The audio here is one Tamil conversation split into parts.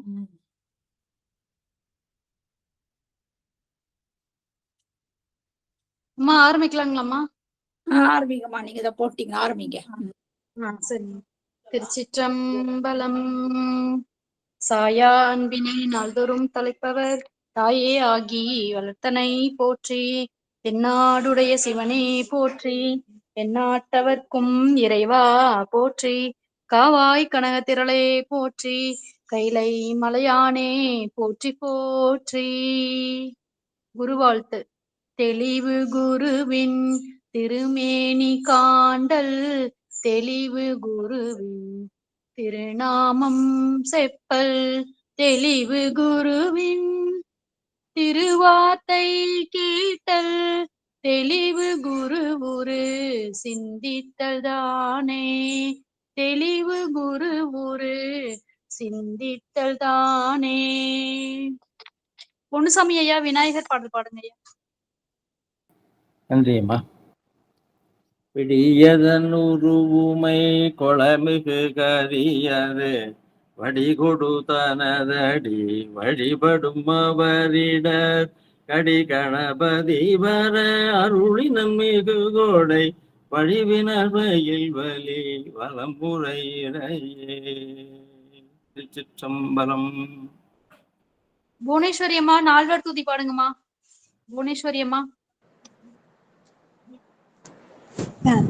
அம்மா ஆரம்பிக்கலாங்களாம்மா? ஆரம்பிங்கம்மா, நீங்க இதை போட்டீங்க, ஆரம்பிங்க. சரி. திருச்சிற்றம்பலம். சாயா அன்பினை நாள்தோறும் தலைப்பவர் தாயே ஆகி வளர்த்தனை போற்றி. தென்னாடுடைய சிவனே போற்றி. எந்நாட்டவர்க்கும் இறைவா போற்றி. காவாய் கனகத்திரளே போற்றி. கைலை மலையானே போற்றி போற்றி. குருவாழ்த்து. தெளிவு குருவின் திருமேனி காண்டல் தெளிவு குருவின் திருநாமம் செப்பல் தெளிவு குருவின் திருவார்த்தை கேட்டல் தெளிவு குருவுரு சிந்தித்தல் தானே தெளிவு குருவுரு சிந்தித்தல் தானே. பொன்னுசாமி ஐயா விநாயகர் பாடல் பாடுங்க ஐயா. நன்றியம்மா. பிடியதன் உருவுமை கொளமிகு கரியது வடிகொடு தனதடி வழிபடும் அவரிடர் கடி கணபதி வர அருளினன் மிகு கோடை வழிவினர்வையில் வலி வலம்புரையிடையே. திருச்சிற்றம்பலம். புவனேஸ்வரி அம்மா நால்வர் தூதி பாடுங்கம்மா. புவனேஸ்வரி அம்மா.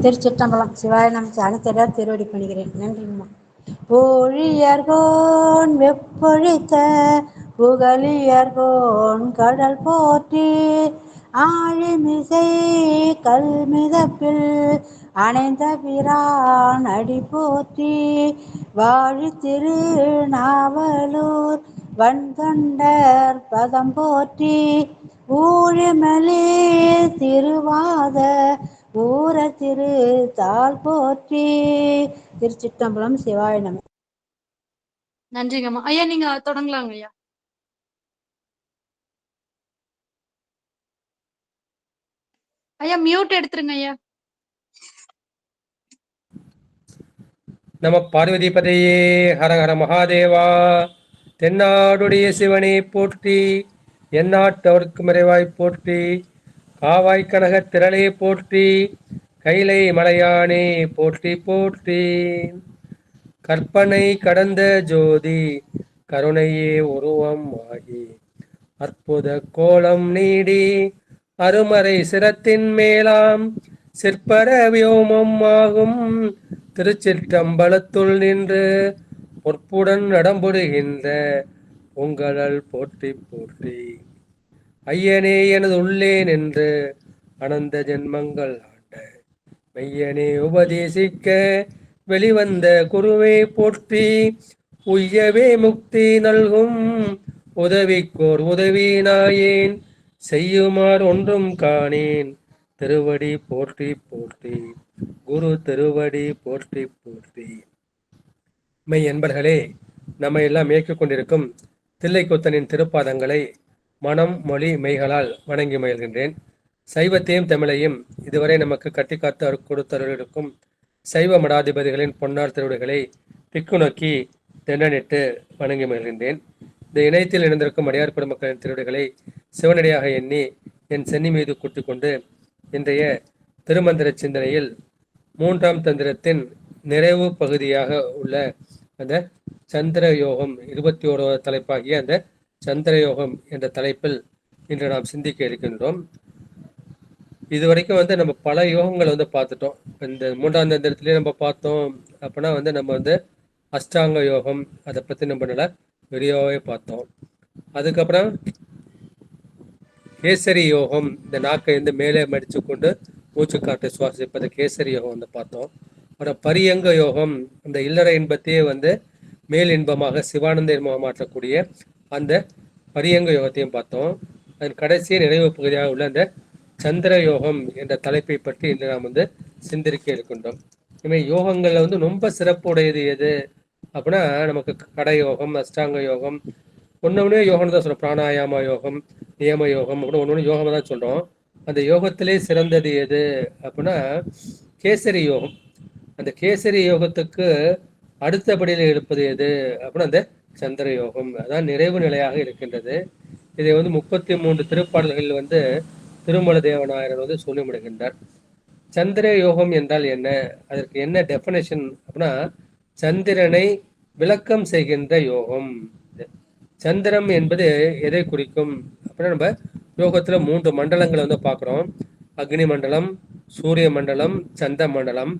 திருச்சிற்றம்பலம். சிவாய நமக்கு அனைத்தர திருவடி பணிகிறேன். நன்றிங்கம்மா. ஊழியர்கோன் வெப்பொழித்த புகழியர்கோன் கடல் போற்றி. ஆழிமிசை கல்மிதப்பில் அணைந்த பிரான் அடி போற்றி. வாழி திரு நாவலூர் வன்தொண்டர் பதம் போற்றி. ஊழிமலி திருவாத ஊர திரு தாள் போற்றி. திருச்சிற்றம்பலம். சிவாய நம. நன்றிங்கம்மா. ஐயா நீங்க தொடங்கலாங்க ஐயா. ஐயா மியூட் எடுத்துருங்க ஐயா. நம பார்வதி பதையே. ஹர ஹர மகாதேவா. தென்னாடுடைய சிவனே போற்றி. எந்நாட்டவர்க்கு மறைவாய் போற்றி. காவாய் கனக திரளே போற்றி. கைலை மலையானே போற்றி போற்றி. கற்பனை கடந்த ஜோதி கருணையே உருவம் ஆகி அற்புத கோலம் நீடி அருமறை சிரத்தின் மேலாம் சிற்பர வியோமம் ஆகும் திருச்சிற்றம்பலத்துள் நின்று பொற்புடன் நடம்புடுகின்ற பொங்கழல் போற்றி போற்றி. ஐயனே எனது உள்ளே நின்று அனந்த ஜென்மங்கள் ஆண்ட மெய்யனே உபதேசிக்க வெளிவந்த குருவே போற்றி. உய்யவே முக்தி நல்கும் உதவிக்கோர் உதவி நாயேன் செய்யுமாறு ஒன்றும் காணேன் திருவடி போற்றி போற்றி. குரு திருவடி போற்றி போற்றி. மெய் என்பர்களே, நம்மை எல்லாம் இயக்கிக் கொண்டிருக்கும் தில்லைக்கூத்தனின் திருப்பாதங்களை மனம் மொழி மெய்களால் வணங்கி மகிழ்கின்றேன். சைவத்தையும் தமிழையும் இதுவரை நமக்கு கட்டி காத்து கொடுத்தருளிருக்கும் சைவ மடாதிபதிகளின் பொன்னார் திருவிடைகளை திக்கு நோக்கி தென்னனிட்டு வணங்கி மகிழ்கின்றேன். இந்த இணையத்தில் இணைந்திருக்கும் அடியார் பெருமக்களின் திருவிடைகளை சிவனடியாக எண்ணி என் சென்னி மீது கூட்டிக் கொண்டு இன்றைய திருமந்திர சிந்தனையில் 3ஆம் தந்திரத்தின் நிறைவு பகுதியாக உள்ள அந்த சந்திர யோகம் 21வது தலைப்பாகிய அந்த சந்திர யோகம் என்ற தலைப்பில் இன்று நாம் சிந்திக்க இருக்கின்றோம். இதுவரைக்கும் நம்ம பல யோகங்கள் பார்த்துட்டோம். இந்த 3ஆம் தந்திரத்திலேயே நம்ம பார்த்தோம் அப்படின்னா நம்ம அஷ்டாங்க யோகம் அதை பற்றி நம்ம நல்லா விரிவாகவே பார்த்தோம். அதுக்கப்புறம் கேசரி யோகம், இந்த நாக்கை மேலே மடித்து கொண்டு மூச்சு காற்றை சுவாசிப்பது கேசரி யோகம் பார்த்தோம். அப்புறம் பரியங்க யோகம், அந்த இல்லற இன்பத்தையே மேல் இன்பமாக சிவானந்த இன்பமாக மாற்றக்கூடிய அந்த பரியங்க யோகத்தையும் பார்த்தோம். அதன் கடைசிய நிறைவு பகுதியாக உள்ள அந்த சந்திர யோகம் என்ற தலைப்பை பற்றி இன்று நாம் சிந்திக்க இருக்கின்றோம். இவை யோகங்கள்ல ரொம்ப சிறப்பு உடையது எது அப்படின்னா நமக்கு கடயோகம், அஷ்டாங்க யோகம், ஒன்னொன்னே யோகம் தான் சொல்றோம். பிராணாயாம யோகம், நியம யோகம் கூட ஒன்னொன்று யோகம் தான் சொல்றோம். அந்த யோகத்திலே சிறந்தது எது அப்படின்னா கேசரி யோகம். அந்த கேசரி யோகத்துக்கு அடுத்தபடியில் இருப்பது எது அப்படின்னா அந்த சந்திர யோகம். அதான் நிறைவு நிலையாக இருக்கின்றது. இதை வந்து 33 திருப்பாடல்களில் வந்து திருமல தேவநாயகர் வந்து சொல்லி முடிகின்றார். சந்திர யோகம் என்றால் என்ன, அதற்கு என்ன டெஃபினேஷன் அப்படின்னா, சந்திரனை விளக்கம் செய்கின்ற யோகம். சந்திரம் என்பது எதை குறிக்கும் அப்படின்னா, நம்ம யோகத்துல 3 மண்டலங்களை வந்து பார்க்குறோம். அக்னி மண்டலம், சூரிய மண்டலம், சந்திர மண்டலம்.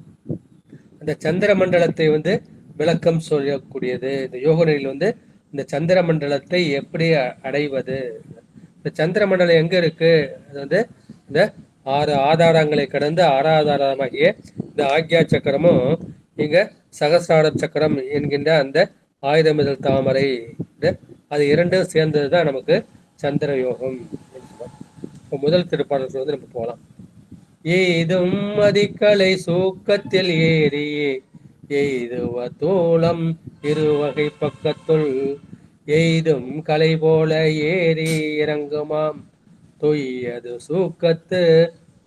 அந்த சந்திர மண்டலத்தை வந்து விளக்கம் சொல்லக்கூடியது இந்த யோக நிலையில் வந்து இந்த சந்திர மண்டலத்தை எப்படி அடைவது. இந்த சந்திர மண்டலம் எங்க இருக்கு, அது வந்து இந்த 6 ஆதாரங்களை கடந்து 6வது ஆதாரமாகிய இந்த ஆக்யா சக்கரமும் இங்க சகசிரார சக்கரம் என்கின்ற அந்த ஆயுதமிதழ் தாமரை, அது இரண்டும் சேர்ந்ததுதான் நமக்கு சந்திர யோகம். இப்போ முதல் திருப்பாடலுக்கு வந்து நம்ம போகலாம். ஏதும் மதிக்கலை சூக்கத்தில் ஏறி எய்துவ தோளம் இருவகை பக்கத்துள் எய்தும் கலை போல ஏறி இறங்குமாம் தொய்யது சூக்கத்து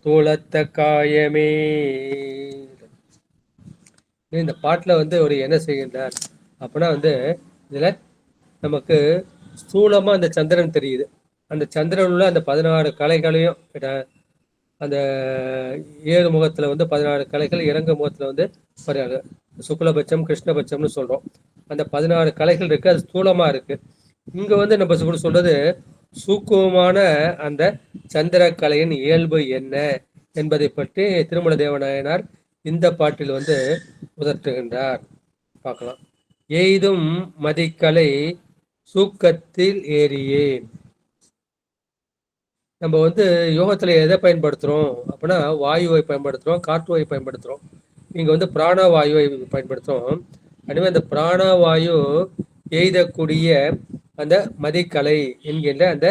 தூளத்த காயமே. இந்த பாட்டுல வந்து ஒரு என்ன செய்கின்றார் அப்படின்னா வந்து இதுல நமக்கு ஸ்தூலமா அந்த சந்திரன் தெரியுது. அந்த சந்திரன் உள்ள அந்த 16 கலைகளையும் அந்த ஏறு முகத்துல வந்து 16 கலைகள், இறங்கு முகத்துல வந்து சுக்லபட்சம் கிருஷ்ணபட்சம்னு சொல்றோம். அந்த 16 கலைகள் இருக்கு, அது ஸ்தூலமா இருக்கு. இங்க வந்து நம்ம சொல்றது சூக்குமமான அந்த சந்திர கலையின் இயல்பு என்ன என்பதை பற்றி திருமல தேவநாயனார் இந்த பாட்டில் வந்து உதர்த்துகின்றார். பார்க்கலாம். எய்தும் மதிக்கலை சூக்கத்தில் ஏறியே. நம்ம வந்து யோகத்துல எதை பயன்படுத்துறோம் அப்படின்னா, வாயுவை பயன்படுத்துறோம், காற்றுவை பயன்படுத்துறோம். இங்க வந்து பிராணவாயுவை பயன்படுத்துறோம். எனவே அந்த பிராணவாயு எய்தக்கூடிய அந்த மதிக்கலை என்கின்ற அந்த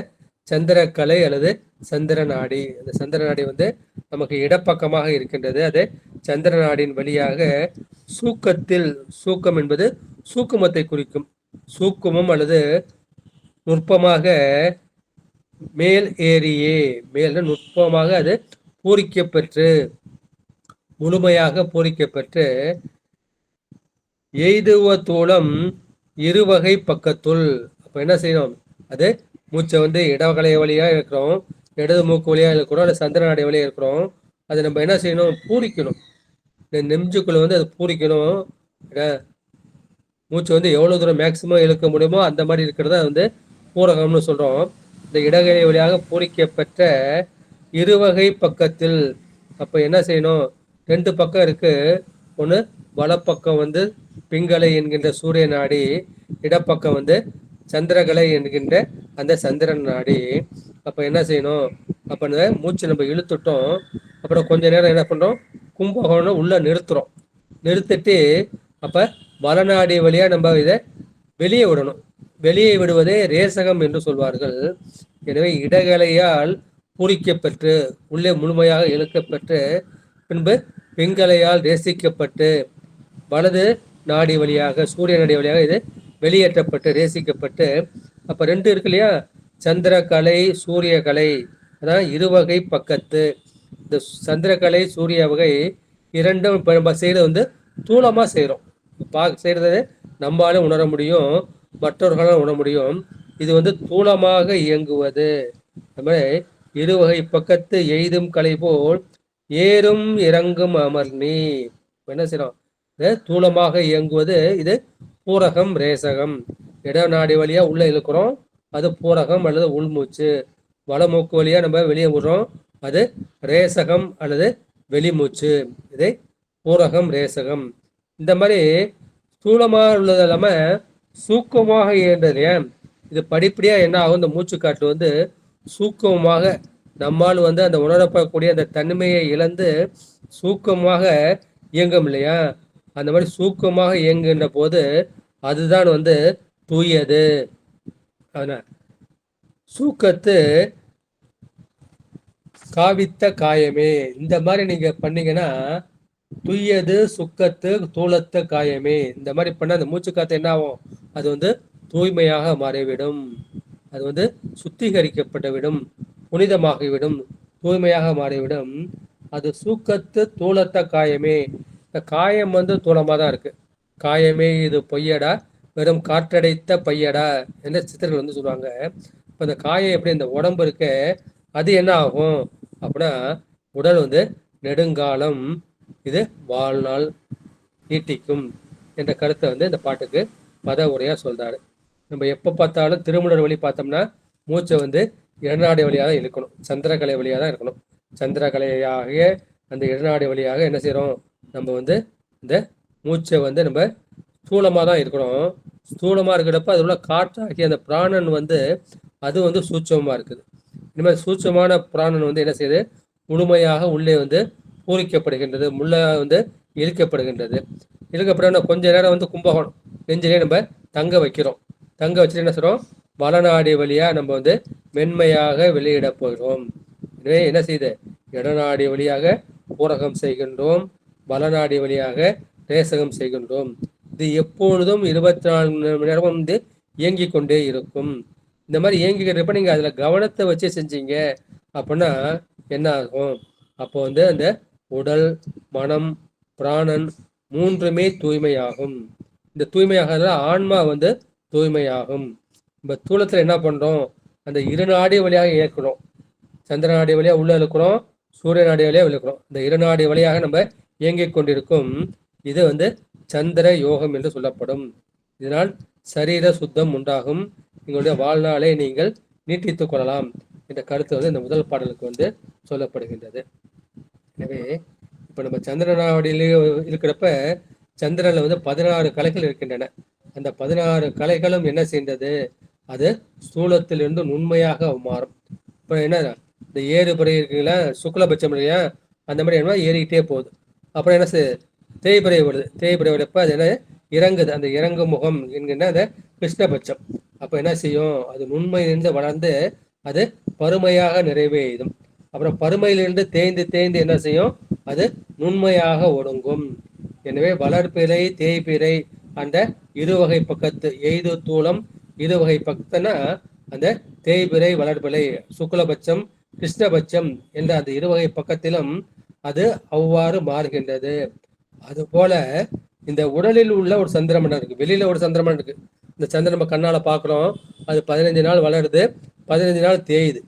சந்திரக்கலை அல்லது சந்திர நாடி. அந்த சந்திர நாடி வந்து நமக்கு இடப்பக்கமாக இருக்கின்றது. அது சந்திர நாடின் வழியாக சூக்கத்தில், சூக்கம் என்பது சூக்குமத்தை குறிக்கும். சூக்குமம் அல்லது நுட்பமாக மேல் ஏறியே, மேல் நுட்பமாக அது பூரிக்கப்பெற்று, முழுமையாக பூரிக்கப்பெற்று எய்துவ தூளம் இருவகை பக்கத்துள். அப்ப என்ன செய்யணும், அது மூச்சை வந்து இடவகலை வழியா இருக்கிறோம், இடது மூக்கு வழியா இருக்கிறோம், அல்லது சந்திர நாடி வழியா இருக்கிறோம். அதை நம்ம என்ன செய்யணும், பூரிக்கணும். இந்த நெஞ்சுக்குள்ள வந்து அது பூரிக்கணும். மூச்சு வந்து எவ்வளவு தூரம் மேக்சிமம் இழுக்க முடியுமோ அந்த மாதிரி இருக்கிறத வந்து பூரகம்னு சொல்றோம். இந்த இடகலை வழியாக பூரிக்கப்பட்ட இருவகை பக்கத்தில். அப்ப என்ன செய்யணும், 2 பக்கம் இருக்கு. ஒன்று வலப்பக்கம் வந்து பிங்களை என்கின்ற சூரிய நாடி, இடப்பக்கம் வந்து சந்திரகலை என்கின்ற அந்த சந்திரன் நாடி. அப்ப என்ன செய்யணும், அப்ப இந்த மூச்சு நம்ம இழுத்துட்டோம். அப்புறம் கொஞ்ச நேரம் என்ன பண்றோம், கும்பகோணம் உள்ள நிறுத்துறோம். நிறுத்திட்டு அப்ப வலநாடி வழியா நம்ம இதை வெளியே விடணும். வெளியே விடுவதே ரேசகம் என்று சொல்வார்கள். எனவே இடகலையால் பூரிக்கப்பெற்று உள்ளே முழுமையாக இழுக்கப்பெற்று பின்பு பிங்களையால் ரேசிக்கப்பட்டு வலது நாடி வழியாக சூரிய நாடி வழியாக இது வெளியேற்றப்பட்டு ரேசிக்கப்பட்டு, அப்ப 2 இருக்கு இல்லையா, சந்திரகலை சூரிய கலை, அதான் இருவகை பக்கத்து. இந்த சந்திரகலை சூரிய வகை இரண்டும் செய்யறது வந்து தூளமா செய்யறோம். செய்யறது நம்மளால உணர முடியும், மற்றவர்களால் உணர முடியும். இது வந்து தூளமாக இயங்குவது. நம்ம இருவகை பக்கத்து எய்தும் கலை போல் ஏறும் இறங்கும் அமர்நீ. என்ன செய்யறோம், தூளமாக இயங்குவது இது பூரகம் ரேசகம். இட நாடி வழியா உள்ள இழுக்கிறோம், அது பூரகம் அல்லது உள்மூச்சு. வலமூக்கு வழியா நம்ம வெளியே விடுறோம், அது ரேசகம் அல்லது வெளிமூச்சு. இதை பூரகம் ரேசகம். இந்த மாதிரி ஸ்தூலமாக உள்ளது இல்லாம சூக்கமாக இயன்றது. ஏன் இது படிப்படியா என்ன ஆகும், இந்த மூச்சு காற்று வந்து சூக்கமாக நம்மால் வந்து அந்த உணரப்படக்கூடிய அந்த தன்மையை இழந்து சூக்கமாக இயங்கும் இல்லையா. அந்த மாதிரி சூக்கமாக இயங்குகின்ற போது அதுதான் வந்து தூயது. அதனால் சூக்கத்து காவித்த காயமே. இந்த மாதிரி நீங்க பண்ணீங்கன்னா துய்யது சுக்கத்து தூளத்த காயமே. இந்த மாதிரி பண்ண அந்த மூச்சு காத்து என்ன ஆகும், அது வந்து தூய்மையாக மாறிவிடும், அது வந்து சுத்திகரிக்கப்பட்டுவிடும், புனிதமாகிவிடும், தூய்மையாக மாறிவிடும். அது சூக்கத்து தூளத்த காயமே. இந்த காயம் வந்து தூளமாக தான் இருக்கு. காயமே இது பொய்யடா வெறும் காற்றடைத்த பையடா என்ற சித்தர்கள் வந்து சொல்லுவாங்க. இப்போ இந்த காயம் எப்படி இந்த உடம்பு இருக்க அது என்ன ஆகும் அப்படின்னா உடல் வந்து நெடுங்காலம் இது வாழ்நாள் நீட்டிக்கும் என்ற கருத்தை வந்து இந்த பாட்டுக்கு பத உரையா சொல்றாரு. நம்ம எப்போ பார்த்தாலும் திருமணர் வழி பார்த்தோம்னா மூச்சை வந்து இடநாடி வழியாக தான் இழுக்கணும், சந்திரகலை வழியாக தான் இருக்கணும். சந்திரகலையாக அந்த இடநாடி வழியாக என்ன செய்கிறோம், நம்ம வந்து இந்த மூச்சை வந்து நம்ம ஸ்தூலமாக தான் இருக்கிறோம். ஸ்தூலமாக இருக்கிறப்ப அது உள்ள காற்றாகி அந்த பிராணன் வந்து அது வந்து சூட்சமாக இருக்குது. இனிமேல் சூட்சமான பிராணன் வந்து என்ன செய்யுது, முழுமையாக உள்ளே வந்து பூரிக்கப்படுகின்றது, முள்ள வந்து இழுக்கப்படுகின்றது. இழுக்கப்படுற கொஞ்ச நேரம் வந்து கும்பகோணம் நெஞ்சிலே நம்ம தங்க வைக்கிறோம். தங்க வச்சுட்டு என்ன செய்கிறோம், வளநாடி வழியாக நம்ம வந்து மென்மையாக வெளியிட போகிறோம். எனவே என்ன செய்யுது, இடநாடி வழியாக பூரகம் செய்கின்றோம், வளநாடி வழியாக ரேசகம் செய்கின்றோம். இது எப்பொழுதும் 24 மணி நேரமும் வந்து இயங்கி கொண்டே இருக்கும். இந்த மாதிரி இயங்கிக்கிறப்ப நீங்கள் அதில் கவனத்தை வச்சு செஞ்சீங்க அப்படின்னா என்ன ஆகும், அப்போ வந்து அந்த உடல் மனம் பிராணன் மூன்றுமே தூய்மையாகும். இந்த தூய்மையாக ஆன்மா வந்து தூய்மையாகும். நம்ம தூளத்தில் என்ன பண்ணுறோம், அந்த 2 நாடி வழியாக இயக்கிறோம். சந்திர நாடி வழியாக உள்ள இழுக்கிறோம், சூரிய நாடி வழியாக இழுக்கிறோம். இந்த 2 நாடி வழியாக நம்ம இயங்கிக் கொண்டிருக்கும். இது வந்து சந்திர யோகம் என்று சொல்லப்படும். இதனால் சரீர சுத்தம் உண்டாகும், எங்களுடைய வாழ்நாளை நீங்கள் நீட்டித்துக் கொள்ளலாம் என்ற கருத்து வந்து இந்த முதல் பாடலுக்கு வந்து சொல்லப்படுகின்றது. எனவே இப்போ நம்ம சந்திர நாடியில இருக்கிறப்ப சந்திரனில் வந்து 16 கலைகள் இருக்கின்றன. அந்த 16 கலைகளும் என்ன செய்தது, அது ஸ்தூலத்திலிருந்து நுண்மையாக மாறும். இப்போ என்ன, இந்த ஏறு பிறை இருக்குங்களா, சுக்லபட்சம் இல்லையா, அந்த மாதிரி என்ன ஏறிக்கிட்டே போகுது. அப்புறம் என்ன தேய்பிறை வருது, தேய்பிறை வரப்ப அது என்ன இறங்குது, அந்த இறங்கு முகம் என்கின்ற அந்த கிருஷ்ணபட்சம். அப்போ என்ன செய்யும், அது நுண்மையிலிருந்து வளர்ந்து அது பருமையாக நிறைவேறும். அப்புறம் பருமையிலிருந்து தேய்ந்து தேய்ந்து என்ன செய்யும், அது நுண்மையாக ஒடுங்கும். எனவே வளர்பிறை தேய்பிறை அந்த இருவகை பக்கத்து எய்து தூளம் இருவகை பக்கத்துனா அந்த தேய்பிறை வளர்பிறை சுக்லபட்சம் கிருஷ்ணபட்சம் என்ற அந்த இருவகை பக்கத்திலும் அது அவ்வாறு மாறுகின்றது. அது போல இந்த உடலில் உள்ள ஒரு சந்திரமண்டலம் இருக்கு, வெளியில ஒரு சந்திரமண்டலம் இருக்கு. இந்த சந்திரன் நம்ம கண்ணால பாக்குறோம், அது 15 நாள் வளருது, 15 நாள் தேயுது.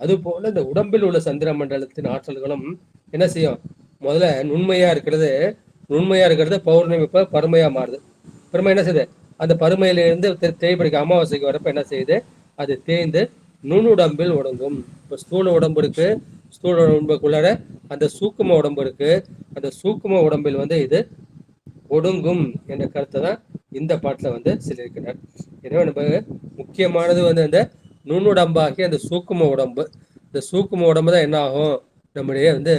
அது போல இந்த உடம்பில் உள்ள சந்திர மண்டலத்தின் ஆற்றல்களும் என்ன செய்யும், முதல்ல நுண்மையா இருக்கிறது பௌர்ணமி பருமையா மாறுது. பருமை என்ன செய்யுது, அந்த பருமையிலிருந்து தேய்பிடிக்க அமாவாசைக்கு வரப்ப என்ன செய்யுது, அது தேய்ந்து நுண்ணுடம்பில் ஒடுங்கும். இப்போ ஸ்தூல உடம்பு இருக்கு, ஸ்தூல உடம்புக்குள்ளார அந்த சூக்கும உடம்பு இருக்கு, அந்த சூக்கும உடம்பில் வந்து இது ஒடுங்கும் என்ற கருத்தை தான் இந்த பாட்டில் வந்து சொல்லியிருக்கிறார். எனவே நம்ம முக்கியமானது வந்து அந்த நுண்ணுடம்பாகி அந்த சூக்கும உடம்பு. இந்த சூக்கும உடம்பு தான் என்ன ஆகும், நம்முடைய வந்து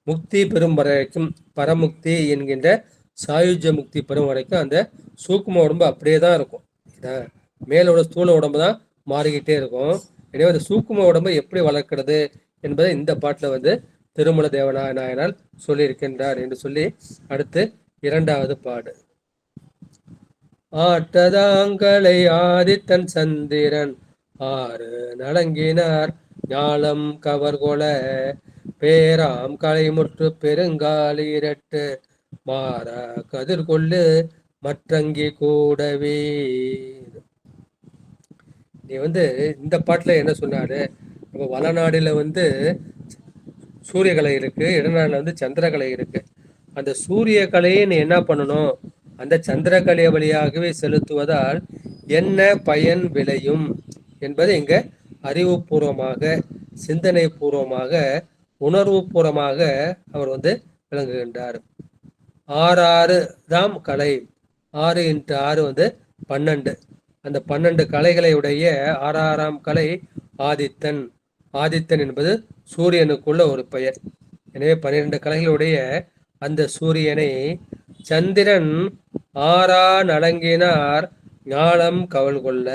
முக்தி பெறும் வரைக்கும், பரமுக்தி என்கின்ற சாயுஜ முக்தி பெறும் வரைக்கும் அந்த சூக்கும உடம்பு அப்படியே தான் இருக்கும். மேலோட ஸ்தூல உடம்பு தான் மாறிக்கிட்டே இருக்கும். எனவே அந்த சூக்கும உடம்பை எப்படி வளர்க்கிறது என்பதை இந்த பாட்டில் வந்து திருமல தேவநாயனார் சொல்லியிருக்கின்றார் என்று சொல்லி அடுத்து 2வது பாடு. ஆட்டதாங்களை ஆதித்தன் சந்திரன் ஆறு நலங்கினார் ஞாலம் கவர்கொள பேராம் கலைமுற்று பெருங்காலி இரட்டு மாற கதிர்கொள்ளு மற்றங்கி கூடவே. நீ வந்து இந்த பாட்டுல என்ன சொன்னாரு, நம்ம வளநாடுல வந்து சூரியகலை இருக்கு, இடநாடுல வந்து சந்திரகலை இருக்கு. அந்த சூரிய கலையை நீ என்ன பண்ணணும், அந்த சந்திரகலை வழியாகவே செலுத்துவதால் என்ன பயன் விளையும் என்பது இங்க அறிவுபூர்வமாக சிந்தனை பூர்வமாக உணர்வு பூர்வமாக அவர் வந்து விளங்குகின்றார். 6 தாம் கலை, 6 × 6 வந்து 12. அந்த 12 கலைகளை உடைய 6ஆம் கலை ஆதித்தன். ஆதித்தன் என்பது சூரியனுக்குள்ள ஒரு பெயர். எனவே 12 கலைகளுடைய அந்த சூரியனை சந்திரன் ஆறா நலங்கினார் ஞானம் கவல் கொள்ள.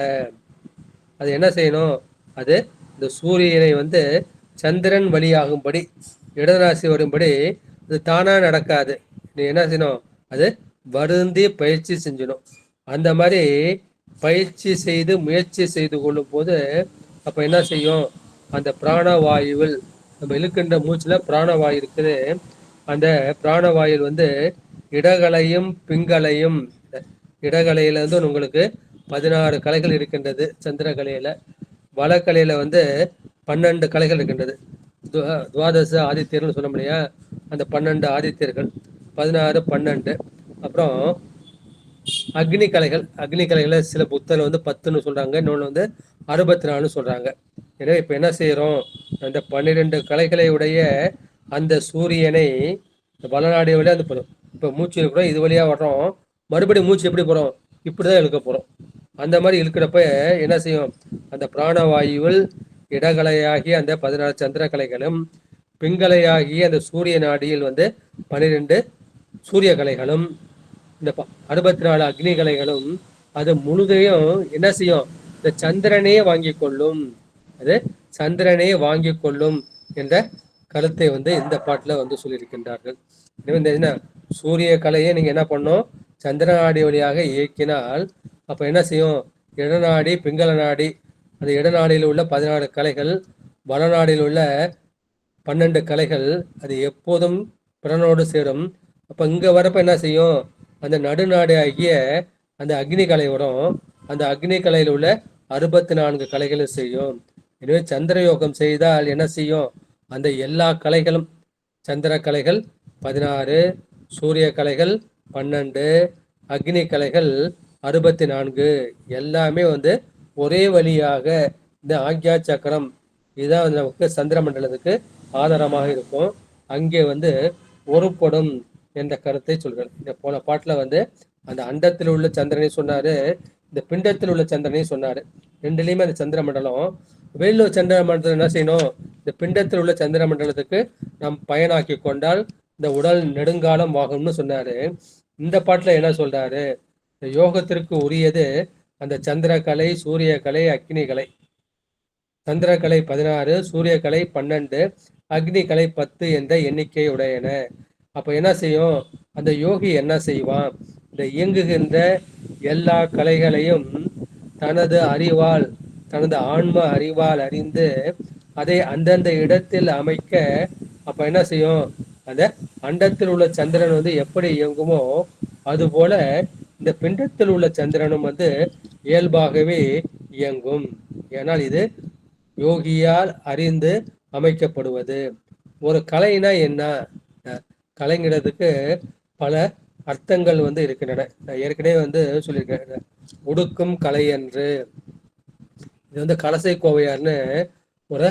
அது என்ன செய்யணும், அது இந்த சூரியனை வந்து சந்திரன் வழியாகும்படி இடராசி வரும்படி அது தானா நடக்காது. நீ என்ன செய்யணும், அது வருந்தி பயிற்சி செஞ்சணும். அந்த மாதிரி பயிற்சி செய்து முயற்சி செய்து கொள்ளும் போது அப்ப என்ன செய்யும், அந்த பிராணவாயுவில் நம்ம இழுக்கின்ற மூச்சுல பிராணவாயு இருக்குது. அந்த பிராணவாயில் வந்து இடகளையும் பிங்களையும் இடகலையில வந்து உங்களுக்கு 16 கலைகள் இருக்கின்றது. சந்திரகலையில வளக்கலையில வந்து 12 கலைகள் இருக்கின்றது. துவாதச ஆதித்யர்கள் சொல்ல முடியா, அந்த 12 ஆதித்யர்கள் 16 12. அப்புறம் அக்னி கலைகள், அக்னி கலைகளை சில புத்தர்கள் வந்து 10ன்னு சொல்றாங்க, இன்னொன்று வந்து 64 சொல்றாங்க. எனவே இப்ப என்ன செய்யறோம், அந்த 12 கலைகளை உடைய அந்த சூரியனை வளநாடிய வழியா அந்த இப்ப மூச்சு இருக்கிறோம், இது வழியா வர்றோம், மறுபடியும் மூச்சு எப்படி போறோம், இப்படிதான் இழுக்க போறோம். அந்த மாதிரி இழுக்கிறப்ப என்ன செய்யும், அந்த பிராணவாயுவில் இடகலையாகிய அந்த 16 சந்திர கலைகளும் பிங்கலையாகிய அந்த சூரிய நாடியில் வந்து 12 சூரிய கலைகளும் இந்த 64 அக்னி கலைகளும் அது முழுதையும் என்ன செய்யும், இந்த சந்திரனே வாங்கி கொள்ளும், அது சந்திரனே வாங்கி கொள்ளும் என்ற கருத்தை வந்து இந்த பாட்டுல வந்து சொல்லியிருக்கின்றார்கள். இந்த என்ன சூரிய கலையை நீங்க என்ன பண்ணும், சந்திர நாடி வழியாக இயக்கினால் அப்ப என்ன செய்யும், இடநாடி பிங்கள நாடி, அந்த இடநாடியில் உள்ள 16 கலைகள், வடநாடியில் உள்ள 12 கலைகள் அது எப்போதும் பிறனோடு சேரும். அப்ப இங்க வரப்ப என்ன செய்யும், அந்த நடுநாடு ஆகிய அந்த அக்னி கலை வரும், அந்த அக்னி கலையில் உள்ள 64 கலைகளை செய்யும். எனவே சந்திர யோகம் செய்தால் என்ன செய்யும், அந்த எல்லா கலைகளும், சந்திர கலைகள் 16, சூரிய கலைகள் 12, அக்னி கலைகள் 64 எல்லாமே வந்து ஒரே வழியாக இந்த ஆக்யா சக்கரம் இதுதான் வந்து நமக்கு சந்திர மண்டலத்துக்கு ஆதாரமாக இருக்கும், அங்கே வந்து ஒருப்படும் என்ற கருத்தை சொல்கிறார். இந்த போன பாட்டுல வந்து அந்த அண்டத்தில் உள்ள சந்திரனை சொன்னாரு, இந்த பிண்டத்தில் உள்ள சந்திரனை சொன்னாரு. ரெண்டுலையுமே அந்த சந்திர மண்டலம், வெளியில சந்திர மண்டலத்தை என்ன செய்யணும், இந்த பிண்டத்தில் உள்ள சந்திர மண்டலத்துக்கு நாம் பயனாக்கி கொண்டால் இந்த உடல் நெடுங்காலம் வாகும்னு சொன்னாரு. இந்த பாட்டுல என்ன சொல்றாரு, இந்த யோகத்திற்கு உரியது அந்த சந்திரகலை, சூரிய கலை, அக்னி கலை. சந்திரகலை 16, சூரிய கலை 12, அக்னி கலை 10 என்ற எண்ணிக்கை உடையன. அப்ப என்ன செய்யும், அந்த யோகி என்ன செய்வான், இந்த இயங்குகின்ற எல்லா கலைகளையும் தனது அறிவால், தனது ஆன்ம அறிவால் அறிந்து அதை அந்தந்த இடத்தில் அமைக்க, அப்ப என்ன செய்யும், அந்த அண்டத்தில் உள்ள சந்திரன் வந்து எப்படி இயங்குமோ அது போல இந்த பிண்டத்தில் உள்ள சந்திரனும் வந்து இயல்பாகவே இயங்கும். ஏனால் இது யோகியால் அறிந்து அமைக்கப்படுவது. ஒரு கலைனா என்ன, கலைங்கிறதுக்கு பல அர்த்தங்கள் வந்து இருக்கின்றன. நான் ஏற்கனவே வந்து சொல்லியிருக்கேன், உடுக்கும் கலை என்று. இது வந்து கலசை கோவையார்னு ஒரு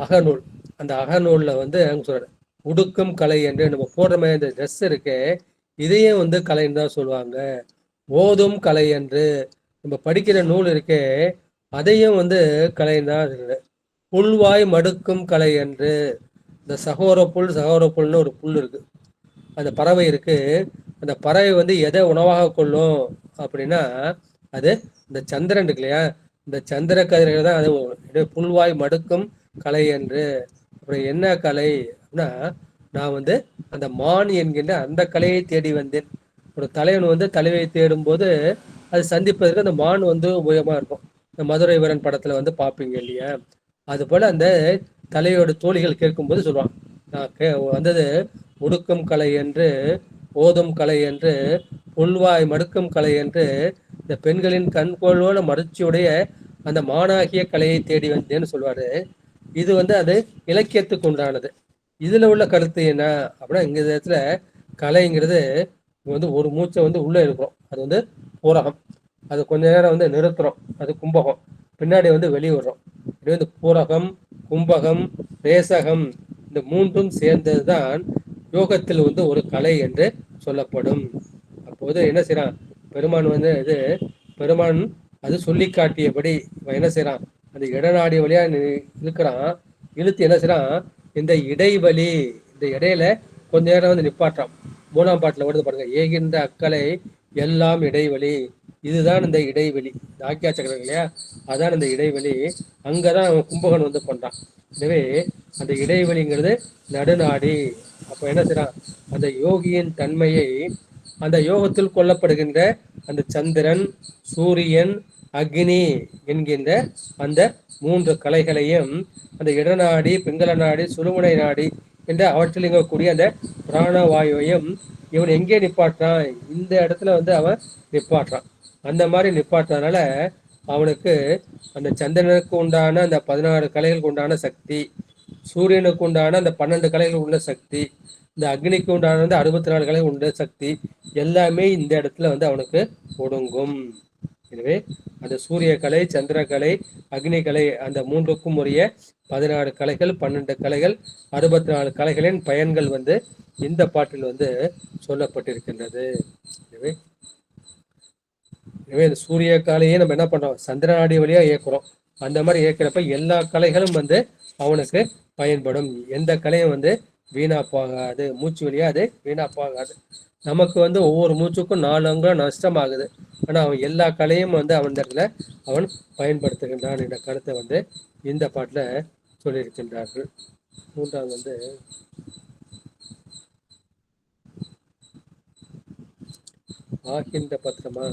அகநூல், அந்த அகநூல்ல வந்து அவங்க சொல்ற உடுக்கும் கலை என்று. நம்ம போடுற மாதிரி இந்த ட்ரெஸ் இருக்கு, இதையும் வந்து கலைன்னு தான் சொல்லுவாங்க. ஓதும் கலை என்று நம்ம படிக்கிற நூல் இருக்கே, அதையும் வந்து கலைன்னு தான். புல்வாய் மடுக்கும் கலை என்று, இந்த சகோர புல்னு ஒரு புல் இருக்கு, அந்த பறவை இருக்கு, அந்த பறவை வந்து எதை உணவாக கொள்ளும் அப்படின்னா அது இந்த சந்திரன் இருக்கு இல்லையா, இந்த சந்திர கதிர்கள் தான் அது புல்வாய் மடுக்கும் கலை என்று. அப்புறம் என்ன கலை அப்படின்னா, நான் வந்து அந்த மான் என்கின்ற அந்த கலையை தேடி வந்தேன். ஒரு தலைவன் வந்து தலைவை தேடும் போது அது சந்திப்பதற்கு அந்த மான் வந்து உபயோகமா இருக்கும். இந்த மதுரை வீரன் படத்துல வந்து பார்ப்பீங்க இல்லையா, அது போல அந்த தலையோட தோழிகள் கேட்கும்போது சொல்லுவான், நான் வந்தது உடுக்கும் கலை என்று, ஓதும் கலை என்று, புல்வாய் மடுக்கும் கலை என்று, இந்த பெண்களின் கண்கோளோட மறுச்சியுடைய அந்த மானாகிய கலையை தேடி வந்தேன்னு சொல்லுவாரு. இது வந்து அது இலக்கியத்துக்கு உண்டானது. இதுல உள்ள கருத்து என்ன அப்படின்னா, இங்க இடத்துல கலைங்கிறது வந்து ஒரு மூச்சை வந்து உள்ள இருக்கிறோம், அது வந்து பூரகம், அது கொஞ்ச நேரம் வந்து நிறுத்துறோம், அது கும்பகம், பின்னாடி வந்து வெளிவிடுறோம். இது வந்து பூரகம், கும்பகம், ரேசகம், இந்த மூன்றும் சேர்ந்ததுதான் யோகத்தில் வந்து ஒரு கலை என்று சொல்லப்படும். அப்போது என்ன செய்யறான் பெருமான் வந்து பெருமான் அது சொல்லி காட்டியபடி என்ன செய்யறான், அந்த இடநாடி வழியா இழுக்கிறான், இழுத்து என்ன செய்யறான், இந்த இடைவெளி, இந்த இடையில கொஞ்ச நேரம் வந்து நிப்பாட்டான். 3ஆம் பாட்டுல வருது பாருங்க, ஏகின்ற அக்கலை எல்லாம் இடைவெளி, இதுதான் இந்த இடைவெளி, ஆக்கியா சக்கரம் இல்லையா, அதான் இந்த இடைவெளி. அங்கதான் அவன் கும்பகன் வந்து பண்றான். எனவே அந்த இடைவெளிங்கிறது நடுநாடி. அப்ப என்ன செய்யறான், அந்த யோகியின் தன்மையை, அந்த யோகத்தில் கொல்லப்படுகின்ற அந்த சந்திரன், சூரியன், அக்னி என்கின்ற அந்த 3 கலைகளையும் அந்த இடநாடி, பிங்கள நாடி, சுழுமுனை நாடி என்ற அவற்றில் இயங்கக்கூடிய அந்த பிராணவாயுவையும் இவன் எங்கே நிப்பாட்டுறான், இந்த இடத்துல வந்து அவன் நிப்பாட்டுறான். அந்த மாதிரி நிப்பாட்டுறதுனால அவனுக்கு அந்த சந்திரனுக்கு உண்டான அந்த 16 கலைகளுக்கு உண்டான சக்தி, சூரியனுக்கு உண்டான அந்த 12 கலைகள் உள்ள சக்தி, இந்த அக்னிக்கு உண்டான அந்த 64 கலை உள்ள சக்தி எல்லாமே இந்த இடத்துல வந்து அவனுக்கு ஒடுங்கும். எனவே அந்த சூரிய கலை, சந்திரகலை, அக்னி கலை அந்த மூன்றுக்கும் உரிய 16 கலைகள், 12 கலைகள், 64 கலைகளின் பயன்கள் வந்து இந்த பாட்டில் வந்து சொல்லப்பட்டிருக்கின்றது. எனவே இந்த சூரிய காலையே நம்ம என்ன பண்றோம், சந்திரநாடி வழியா இயக்குறோம். அந்த மாதிரி இயக்கிறப்ப எல்லா கலைகளும் வந்து அவனுக்கு பயன்படும். எந்த கலையும் வந்து வீணா போகாது, மூச்சு வழியா அது வீணா போகாது. நமக்கு வந்து ஒவ்வொரு மூச்சுக்கும் 4 அங்குலம் நஷ்டமாகுது. ஆனா அவன் எல்லா கலையும் வந்து அவன் இடத்துல அவன் பயன்படுத்துகின்றான் என்ற கருத்தை வந்து இந்த பாட்டுல சொல்லியிருக்கின்றார்கள். மூன்றாவது வந்து ஆகின்ற பத்திரமா,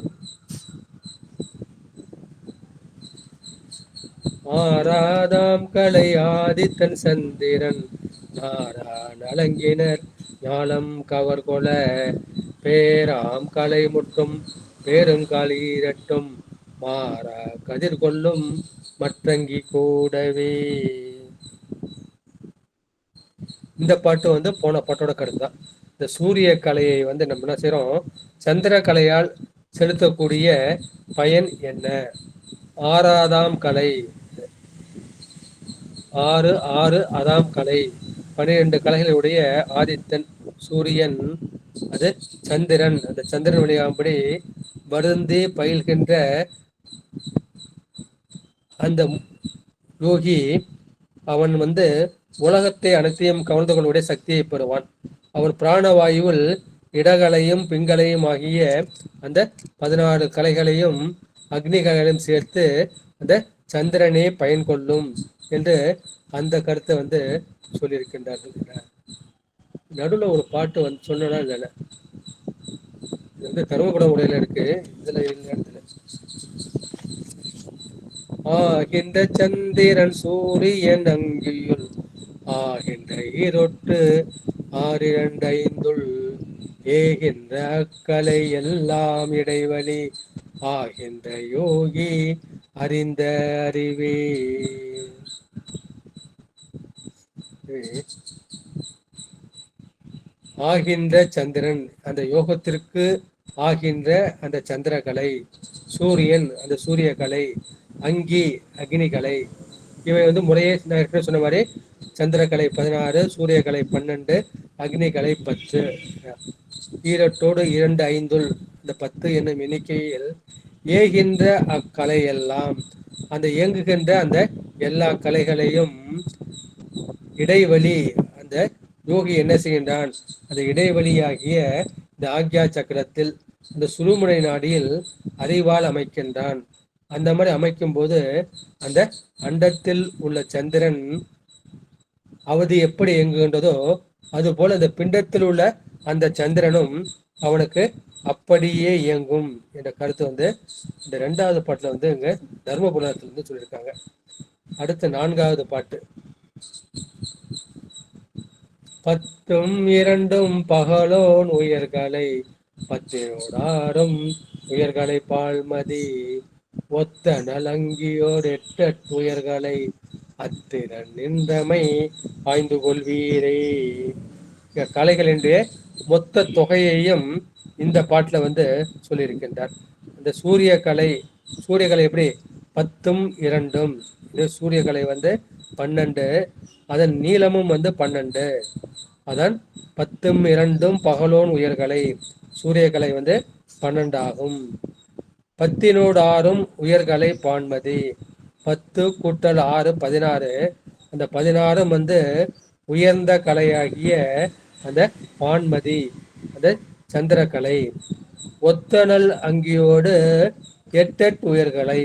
ஆராதாம் கலை ஆதித்தன் சந்திரன் நாரா நலங்கினர் ஞாலம் கவர்கொல பேராம் கலை முற்றும் பெருங்காலீரட்டும் மாறா கதிர் கொள்ளும் மற்றங்கி கூடவே. இந்த பாட்டு வந்து போன பாட்டோட கருத்து தான். இந்த சூரிய கலையை வந்து நம்ம என்ன செய்யறோம், சந்திர கலையால் செலுத்தக்கூடிய பயன் என்ன? ஆறாதாம் கலை, 6 அதாம் கலை, 12 கலைகளுடைய ஆதித்தன் சூரியன், அது சந்திரன், அந்த சந்திரன் வழியாகும்படி வருந்தி பயில்கின்ற அந்த யோகி அவன் வந்து உலகத்தை அனைத்தையும் கவர்ந்து கொள்ளுடைய சக்தியை பெறுவான். அவன் பிராணவாயுவில் இடகலையும் பிங்களையும் ஆகிய அந்த 16 கலைகளையும் அக்னிகளையும் சேர்த்து அந்த சந்திரனே பயன் கொள்ளும் என்று அந்த கருத்தை வந்து சொல்லியிருக்கின்றார்கள். நடுவில் ஒரு பாட்டு வந்து சொன்னா இல்லைல்ல, இது வந்து தர்மபுர உடையில இருக்கு, இதுல இடத்துல ஆகின்ற சந்திரன் சூரியன் அங்கியுள் ஆகின்ற ஈரொட்டு 6 2 ஏகின்ற அக்கலை எல்லாம் இடைவெளி ஆகின்ற யோகி அறிந்த அறிவே. ஆகின்ற சந்திரன் அந்த யோகத்திற்கு ஆகின்ற அந்த சந்திரகலை, சூரியன் அந்த சூரிய கலை, அங்கி அக்னி கலை, இவை வந்து முறையே நான் சொன்ன மாதிரி சந்திரகலை 16, சூரியகலை 12, அக்னி கலை 10, ஈரட்டோடு 2 5 இந்த 10 என்னும் எண்ணிக்கையில் ஏகின்ற அக்கலை எல்லாம், அந்த இயங்குகின்ற அந்த எல்லா கலைகளையும் இடைவெளி அந்த யோகி என்ன செய்கின்றான், அந்த இடைவெளியாகிய இந்த ஆக்யா சக்கரத்தில் அந்த சுழுமுனை நாடியில் அறிவால் அமைக்கின்றான். அந்த மாதிரி அமைக்கும் போது அந்த அண்டத்தில் உள்ள சந்திரன் அவதி எப்படி இயங்குகின்றதோ அதுபோல அந்த பிண்டத்தில் உள்ள அந்த சந்திரனும் அவனுக்கு அப்படியே இயங்கும் என்ற கருத்து வந்து இந்த 2வது பாட்டுல வந்து இங்க தர்மபுரத்துல இருந்து சொல்லியிருக்காங்க. அடுத்த 4வது பாட்டு, 10 2 பகலோன் உயர்கலை 10 உயர்கலை பால்மதி ஒத்த நலங்கியோர் 8 உயர்கலை அத்திரன் நின்றமை ஆய்ந்து கொள்வீரே. கலைகள் என்று மொத்த தொகையையும் இந்த பாட்டுல வந்து சொல்லியிருக்கின்றார். இந்த சூரியகலை எப்படி 10 2, இது சூரியகலை வந்து 12, அதன் நீளமும் வந்து 12, அதன் 10 2 பகலோன் உயர்கலை சூரியகலை வந்து 12 ஆகும். 10 6 உயர்கலை பான்மதி, 10 கூட்டல் 6 16, அந்த 16 வந்து உயர்ந்த கலையாகிய அந்த பான்மதி அந்த சந்திரகலை. ஒத்தனல் அங்கியோடு 8 உயர்கலை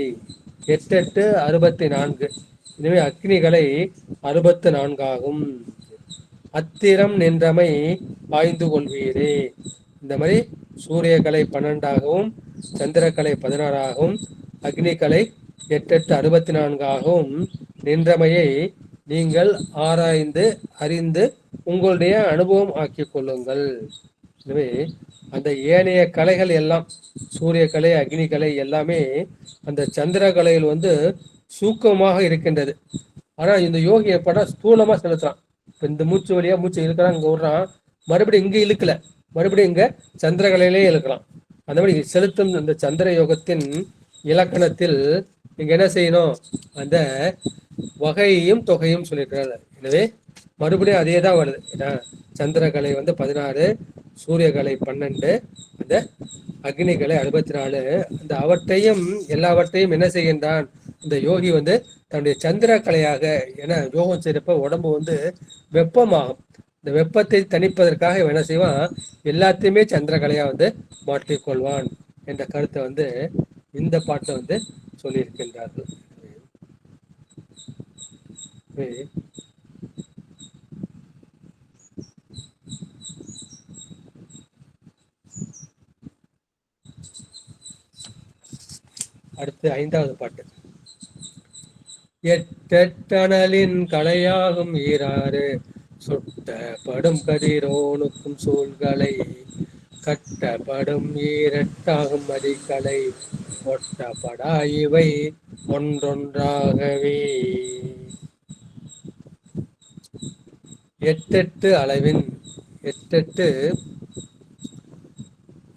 8 64, எனவே அக்னிகளை 64 ஆகும். அத்திரம் நின்றமை ஆய்ந்து கொள்வீரே. இந்த மாதிரி சூரியகலை 12 ஆகவும் சந்திரகலை 16 ஆகவும் அக்னிகலை 8 64 ஆகவும் நின்றமையை நீங்கள் ஆராய்ந்து அறிந்து உங்களுடைய அனுபவம் ஆக்கிக் கொள்ளுங்கள். எனவே அந்த ஏனைய கலைகள் எல்லாம், சூரிய கலை, அக்னி கலை எல்லாமே அந்த சந்திர கலையில் வந்து சூக்கமாக இருக்கின்றது. ஆனா இந்த யோகி எப்படா ஸ்தூலமா செலுத்துறான். இப்ப இந்த மூச்சு வழியா மூச்சு இழுக்கிறான், இங்க விடுறான், மறுபடியும் இங்க இழுக்கல, மறுபடியும் இங்க சந்திர கலையிலே இழுக்கலாம். அந்த மாதிரி செலுத்தும் இந்த சந்திர யோகத்தின் இலக்கணத்தில் நீங்க என்ன செய்யணும், அந்த வகையையும் தொகையும் சொல்லியிருக்கிறார். எனவே மறுபடியும் அதே தான் வருது. ஏன்னா சந்திரகலை வந்து 16, சூரியகலை 12, அந்த அக்னிகலை 64. அந்த அவற்றையும் எல்லாவற்றையும் என்ன செய்கின்றான் இந்த யோகி வந்து தன்னுடைய சந்திர கலையாக. ஏன்னா யோகம் செய்யறப்ப உடம்பு வந்து வெப்பமாகும். இந்த வெப்பத்தை தணிப்பதற்காக இவன் என்ன செய்வான், எல்லாத்தையுமே சந்திரகலையா வந்து மாற்றிக்கொள்வான் என்ற கருத்தை வந்து இந்த பாட்டை வந்து சொல்லியிருக்கின்றார்கள். அடுத்து 5வது பாட்டு. எட்டணலின் கலையாகும் ஈராறு சுட்டப்படும் கதிரோனுக்கும் சூழ்களை கட்டப்படும் ஈரட்டாகும் மதிக்கலை ஒட்டப்படா இவை ஒன்றொன்றாகவே. எட்டெட்டு அளவின், எட்டெட்டு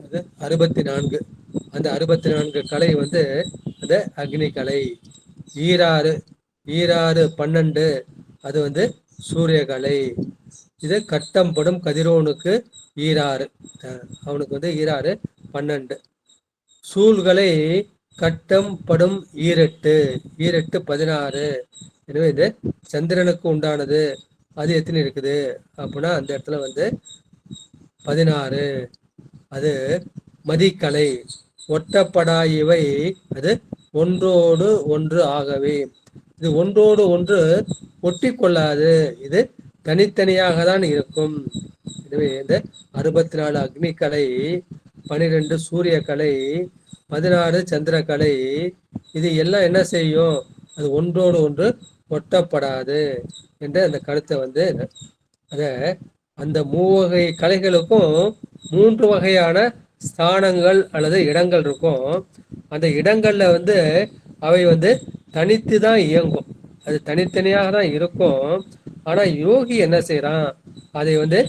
அது 64. அந்த 64 கலை வந்து அந்த அக்னி கலை. ஈராறு, ஈராறு 12 அது வந்து சூரிய கலை. இது கட்டம்படும் கதிரோனுக்கு ஈராறு, அவனுக்கு வந்து ஈராறு 12. சூழ்களை கட்டம் படும் ஈரெட்டு, ஈரெட்டு 16. எனவே இது சந்திரனுக்கு உண்டானது. அது எத்தனை இருக்குது அப்படின்னா அந்த இடத்துல வந்து 16. அது மதிக்கலை. ஒட்டப்படா இவை அது ஒன்றோடு ஒன்று ஆகவே. இது ஒன்றோடு ஒன்று ஒட்டி கொள்ளாது, இது தனித்தனியாக தான் இருக்கும். எனவே இந்த 64 அக்னி கலை, 12 சூரிய கலை, 16 சந்திரகலை, இது எல்லாம் என்ன செய்யும், அது ஒன்றோடு ஒன்று ஒட்டப்படாது என்ற அந்த கருத்தை வந்து அத அந்த மூவகை கலைகளுக்கும் 3 வகையான ஸ்தானங்கள் அல்லது இடங்கள் இருக்கும். அந்த இடங்கள்ல வந்து அவை வந்து தனித்து தான் இயங்கும், அது தனித்தனியாக தான் இருக்கும். ஆனா யோகி என்ன செய்யறான், அதை வந்து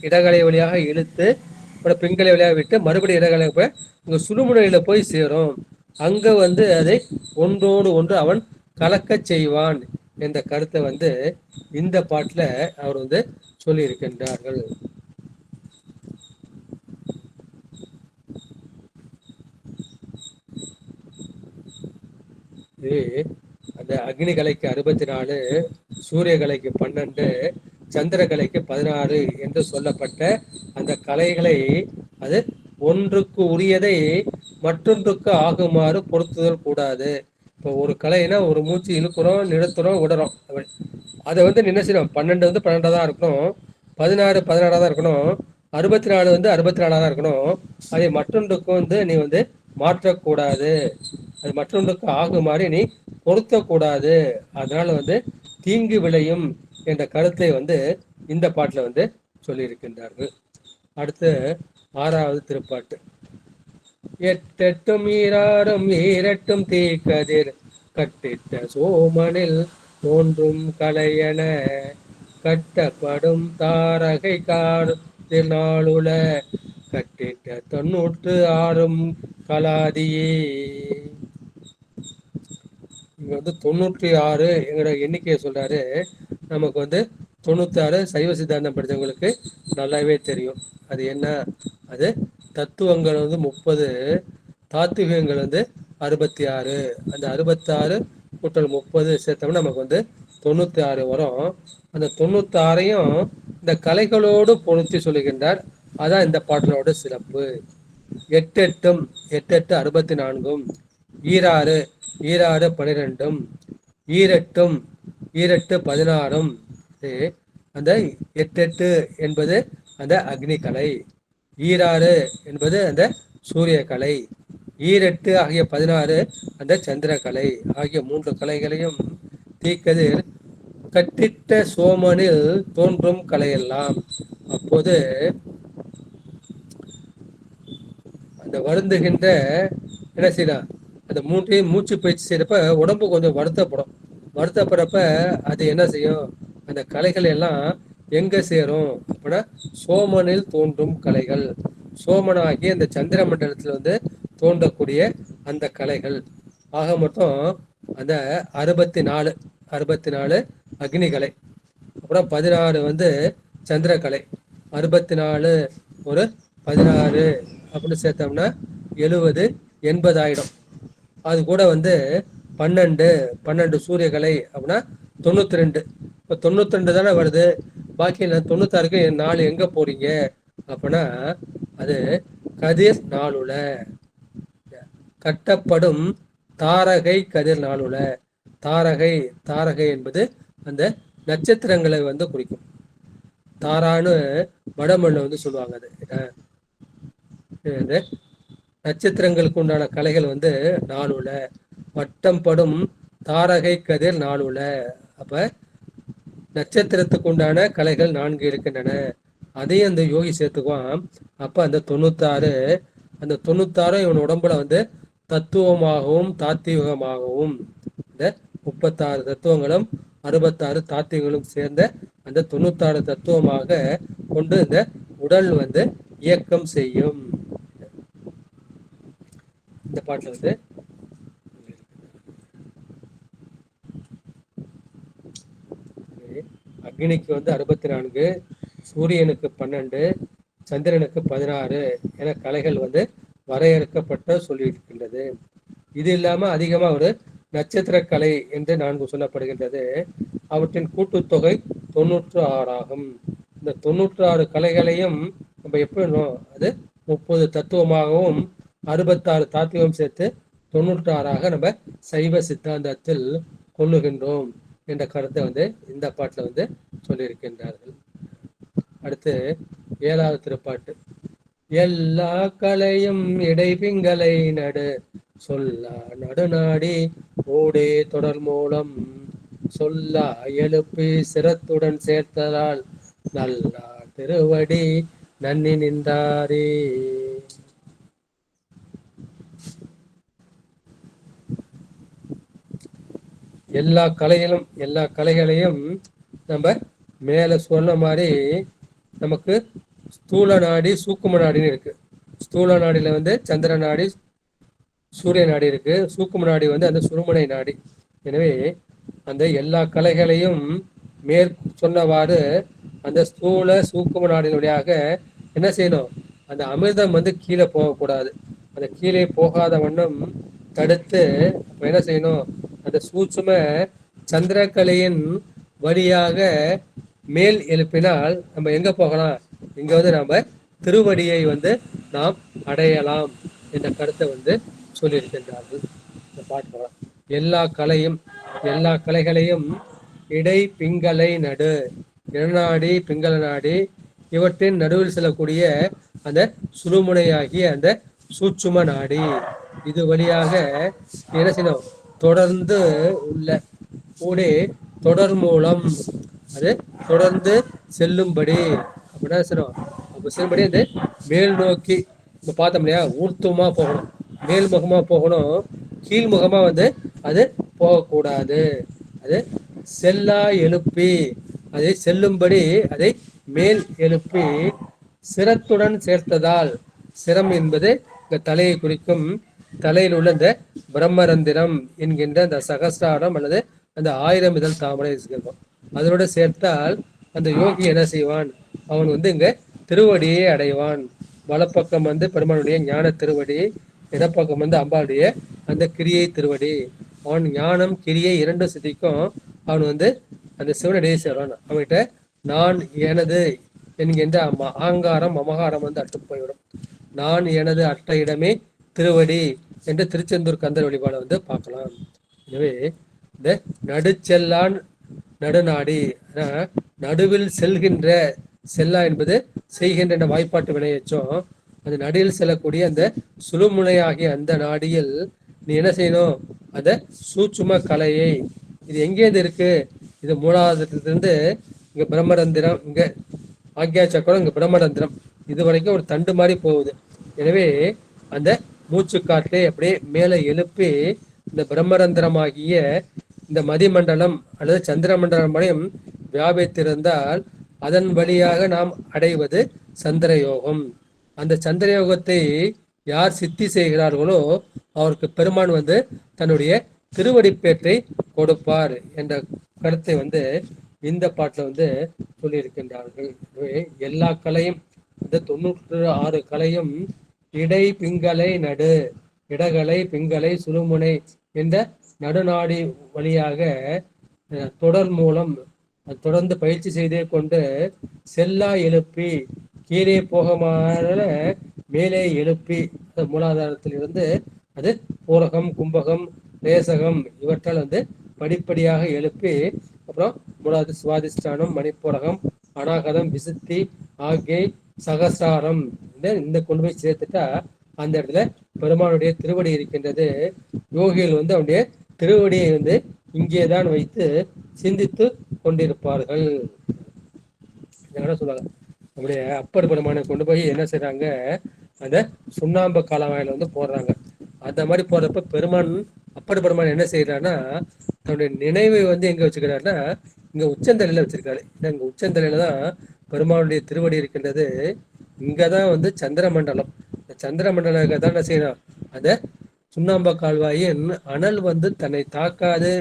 இடகலை வழியாக இழுத்து பின்கலை வழியாக விட்டு மறுபடியும் இடகலை போய் இங்க சுழுமுனையில போய் சேரும். அங்க வந்து அதை ஒன்றோடு ஒன்று அவன் கலக்க செய்வான் என்ற கருத்தை வந்து இந்த பாட்டுல அவர் வந்து சொல்லி இருக்கின்றார்கள். அந்த அக்னி கலைக்கு 64, சூரிய கலைக்கு 12, சந்திர கலைக்கு 16 என்று சொல்லப்பட்ட அந்த கலைகளை அது ஒன்றுக்கு உரியதை மற்றொன்றுக்கு ஆகுமாறு பொருத்துதல் கூடாது. இப்போ ஒரு கலைனா ஒரு மூச்சு இழுக்கிறோம், நிறுத்துறோம், விடுறோம், அதை வந்து என்ன செய்யணும், 12 வந்து 12 தான் இருக்கணும், 16 16 தான் இருக்கணும், 64 வந்து 64 தான் இருக்கணும். அதை மற்றொன்றுக்கு வந்து நீ வந்து மாற்றக்கூடாது, அது மற்றொன்றுக்கு ஆகுமாறு நீ பொருத்தக்கூடாது. அதனால வந்து தீங்கு விளையும் என்ற கருத்தை வந்து இந்த பாட்டுல வந்து சொல்லியிருக்கின்றார்கள். அடுத்து 6வது திருப்பாட்டு. எட்டெட்டும் ஈராறும் ஈரட்டும் தீக்கதிர் கட்டிட்ட சோமனில் தோன்றும் கலையென கட்டப்படும் தாரகை நாளுல கட்டிட்ட 96 கலாதியே. இங்க வந்து 96 எங்களோட எண்ணிக்கையை சொல்றாரு. நமக்கு வந்து 96 சைவ சித்தாந்தம் படித்தவங்களுக்கு நல்லாவே தெரியும். அது என்ன, அது தத்துவங்கள் வந்து 30, தாத்துவியங்கள் வந்து 66. அந்த 66 கூட்டல் 30 சேர்த்தோம்னா நமக்கு வந்து 96 வரும். அந்த 96ஐயும் இந்த கலைகளோடு பொருத்தி சொல்லுகின்றார். அதான் இந்த பாடலோட சிறப்பு. எட்டெட்டும், 8 64, ஈராறு ஈராறு 12, ஈரெட்டும் ஈரெட்டு 16. அந்த 8 என்பது அந்த அக்னி கலை, ஈராறு என்பது அந்த சூரிய கலை, ஈரெட்டு ஆகிய 16 அந்த சந்திர கலை ஆகிய 3 கலைகளையும் தீக்கதிர் கட்டிட்ட சோமனில் தோன்றும் கலையெல்லாம். அப்போது அந்த வருந்துகின்ற என்ன செய்யலாம், அந்த மூட்டையும் மூச்சு பயிற்சி செய்யறப்ப உடம்பு கொஞ்சம் வருத்தப்படுறப்ப அது என்ன செய்யும், அந்த கலைகள் எல்லாம் எங்க சேரும் அப்படின்னா சோமனில் தோன்றும் கலைகள், சோமனாகி அந்த சந்திர மண்டலத்துல வந்து தோன்றக்கூடிய அந்த கலைகள். ஆக மொத்தம் அந்த 64 அக்னிகலை, அப்புறம் 16 வந்து சந்திரகலை, 64 ஒரு 16 அப்படின்னு சேர்த்தோம்னா 70 80 ஆயிடும். அது கூட வந்து 12 சூரியகலை அப்படின்னா 92. இப்போ 92 தானே வருது, பாக்கி 96க்கு 4 எங்க போறீங்க அப்படின்னா அது கதிர் நாளுல கட்டப்படும் தாரகை கதிர் நாளுல. தாரகை என்பது அந்த நட்சத்திரங்களை வந்து குறிக்கும். தாரான்னு வடமொழில வந்து சொல்லுவாங்க. அது நட்சத்திரங்களுக்கு உண்டான கலைகள் வந்து நாளுல வட்டம் படும் தாரகை கதிர் நாளுல. அப்ப நட்சத்திரத்துக்கு உண்டான கலைகள் 4 இருக்கின்றன. அதையும் அந்த யோகி சேர்த்துக்குவான். அப்ப அந்த 96 இவன் உடம்புல வந்து தத்துவமாகவும் தாத்திகமாகவும், இந்த 36 தத்துவங்களும் 66 தாத்திகளும் சேர்ந்த அந்த 96 தத்துவமாக கொண்டு இந்த உடல் வந்து இயக்கம் செய்யும். இந்த பாட்டுல வந்து அக்னிக்கு வந்து 64, சூரியனுக்கு 12, சந்திரனுக்கு 16 என கலைகள் வந்து வரையறுக்கப்பட்ட சொல்லியிருக்கின்றது. இது இல்லாம அதிகமா ஒரு நட்சத்திர கலை என்று 4 சொல்லப்படுகின்றது. அவற்றின் கூட்டுத்தொகை 96 ஆகும். இந்த 96 கலைகளையும் நம்ம எப்படி அது 30 தத்துவமாகவும் 66 தாத்துவம் சேர்த்து 96ஆக நம்ம சைவ சித்தாந்தத்தில் கொள்ளுகின்றோம் என்ற கருத்தை வந்து இந்த பாட்டுல வந்து சொல்லியிருக்கின்றார்கள். அடுத்து 7வது திருப்பாட்டு. எல்லா கலையும் இடைபிங்களை நடு சொல்லா நடுநாடி ஓடே தொடர் மூலம் சொல்லா எழுப்பி சிரத்துடன் சேர்த்ததால் நல்லா திருவடி நன்னி நின்றாரே. எல்லா கலைகளையும் நம்ம மேல சொன்ன மாதிரி நமக்கு ஸ்தூல நாடி சூக்கும நாடின்னு இருக்கு. ஸ்தூல நாடியில வந்து சந்திர நாடி சூரிய நாடி இருக்கு, சூக்கும நாடி வந்து அந்த சுருமனை நாடி. எனவே அந்த எல்லா கலைகளையும் மேற் சொன்னவாறு அந்த ஸ்தூல சூக்கும நாடின் வழியாக என்ன செய்யணும், அந்த அமிர்தம் வந்து கீழே போகக்கூடாது. அந்த கீழே போகாத வண்ணம் தடுத்து என்ன செய்யணும், அந்த சூட்சும சந்திரக்கலையின் வழியாக மேல் எழுப்பினால் நம்ம எங்க போகலாம், இங்க வந்து நம்ம திருவடியை வந்து நாம் அடையலாம் என்ற கருத்தை வந்து சொல்லியிருக்கின்றார்கள். இந்த பாட்டு போகலாம். எல்லா கலைகளையும் இடை பிங்களை நடு, இடநாடி பிங்கள நாடி இவற்றின் நடுவில் செல்லக்கூடிய அந்த சுழுமுனையாகிய அந்த சூட்சும நாடி, இது வழியாக என்ன செய்யணும், தொடர்ந்து உள்ள கூடே தொடர் மூலம் அது தொடர்ந்து செல்லும்படி அப்படின்னா செய்யணும். அப்போ செல்லும்படி அந்த மேல் நோக்கி இப்போ பார்த்தோம் இல்லையா, ஊர்த்துமா போகணும், மேல்முகமா போகணும், கீழ்முகமா வந்து அது போகக்கூடாது. அது செல்லா எழுப்பி அதை செல்லும்படி அதை மேல் எழுப்பி சிரத்துடன் சேர்த்ததால், சிரம் என்பது இந்த தலையை குறிக்கும். தலையில் உள்ள இந்த பிரம்மரந்திரம் என்கின்ற அந்த சகசிராரம் அல்லது அந்த 1000 இதழ் தாமரை செல்வம் அதனோட சேர்த்தால் அந்த யோகி என்ன செய்வான், அவன் வந்து இங்க திருவடியை அடைவான். வலப்பக்கம் வந்து பெருமானுடைய ஞான திருவடி, இடப்பக்கம் வந்து அம்பாளுடைய அந்த கிரியை திருவடி. அவன் ஞானம் கிரியை 2 சித்திக்கும் அவன் வந்து அந்த சிவனடியை சேர்வான். அவன்கிட்ட நான் எனது என்கின்ற அகங்காரம் மமகாரம் வந்து அட்டு போய்விடும். நான் எனது அட்ட இடமே திருவடி என்று திருச்செந்தூர் கந்தர் வழிபாடு வந்து பார்க்கலாம். எனவே இந்த நடுச்செல்லான் நடுநாடி, நடுவில் செல்கின்ற, செல்லா என்பது செய்கின்ற வாய்ப்பாட்டு வினையச்சோம். அந்த நடுவில் செல்லக்கூடிய அந்த சுழுமுனையாகிய அந்த நாடியில் நீ என்ன செய்யணும், அந்த சூட்சும கலையை, இது எங்கேருந்து இருக்கு, இது மூலாதாரத்திலிருந்து இங்க பிரம்மரந்திரம், இங்க ஆக்யா சக்கரம், இங்க பிரம்மரந்திரம், இது வரைக்கும் ஒரு தண்டு மாதிரி போகுது. எனவே அந்த மூச்சு காற்றை அப்படியே மேலே எழுப்பி இந்த பிரம்மரந்திரமாகிய இந்த மதிமண்டலம் அல்லது சந்திர மண்டலம் வரையும் வியாபித்திருந்தால் அதன் வழியாக நாம் அடைவது சந்திர யோகம். அந்த சந்திர யோகத்தை யார் சித்தி செய்கிறார்களோ அவருக்கு பெருமான் தன்னுடைய திருவடிப்பேற்றை கொடுப்பார் என்ற கருத்தை இந்த பாட்டில் சொல்லியிருக்கின்றார்கள். எல்லா கலையும் இந்த 96 கலையும் இடை பிங்களை நடு, இடகலை பிங்களை சுழுமுனை என்ற நடுநாடி வழியாக தொடர் மூலம் தொடர்ந்து பயிற்சி செய்தே கொண்டு செல்லா எழுப்பி கீழே போகமான மேலே எழுப்பி மூலாதாரத்திலிருந்து அது பூரகம், கும்பகம், ரேசகம் இவற்றால் படிப்படியாக எழுப்பி அப்புறம் மூலாவது சுவாதிஷ்டானம், மணிப்பூரகம், அநாகதம், விசுத்தி ஆகிய சகசாரம் இந்த கொண்டு போய் சேர்த்துட்டா அந்த இடத்துல பெருமானுடைய திருவடி இருக்கின்றது. யோகிகள் அவனுடைய திருவடியை இங்கேதான் வைத்து சிந்தித்து கொண்டிருப்பார்கள். என்ன சொல்லுவாங்க, நம்முடைய அப்பர் பெருமானை கொண்டு போய் என்ன செய்யறாங்க, அந்த சுண்ணாம்பு காலவாயில போடுறாங்க. அந்த மாதிரி போறப்ப பெருமான் அப்பர் பெருமான் என்ன செய்யறாருன்னா தன்னுடைய நினைவை எங்க வச்சுக்கிறாருன்னா இங்க உச்சந்தலையில வச்சிருக்காரு. இங்க உச்சந்தலையில தான் பெருமானுடைய திருவடி இருக்கின்றது. இங்கதான் சந்திர மண்டலம். சந்திர மண்டலம் தான் என்ன செய்யணும், அந்த சுண்ணாம்ப கால்வாயின் அனல் தன்னை தாக்காது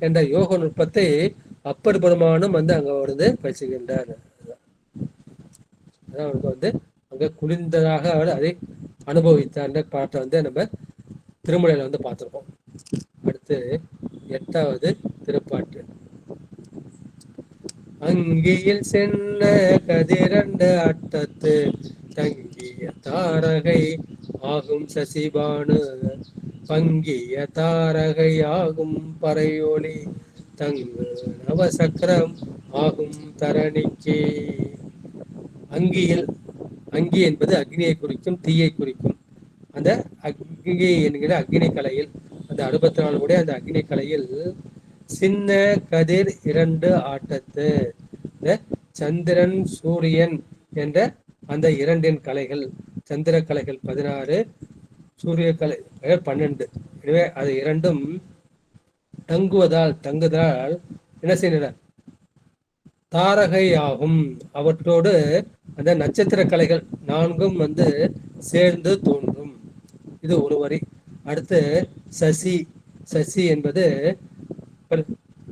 என்ற யோக நுட்பத்தை அப்பர் பெருமானும் அங்க பயிற்சிக்கின்றார். அவருக்கு அங்க குளிர்ந்ததாக அவர் அதை அனுபவித்தார் பாட்டை நம்ம திருமலையில பார்த்திருக்கோம். அடுத்து 8வது திருப்பாட்டு. அங்கியில் சென்ன கதிரண்ட அட்டத்து தங்கிய தாரகை ஆகும் சசிபானு, பங்கிய தாரகை ஆகும் பறையோலி, தங்கு நவசக்கரம் ஆகும் தரணிக்கு. அங்கியில், அங்கி என்பது அக்னியை குறிக்கும், தீயை குறிக்கும். அந்த அக்னி என்கிற அக்னி கலையில், அந்த 64 கூட அந்த அக்னி கலையில் சின்ன கதிர் 2 ஆட்டத்து சந்திரன் சூரியன் என்ற அந்த 2 கலைகள், சந்திர கலைகள் 16, சூரிய கலை 12. எனவே அது 2ம் தங்குவதால் என்ன செய்யணும், தாரகை ஆகும். அவற்றோடு அந்த நட்சத்திர கலைகள் 4ம் சேர்ந்து தோன்றும். இது ஒரு வரி. அடுத்து சசி. சசி என்பது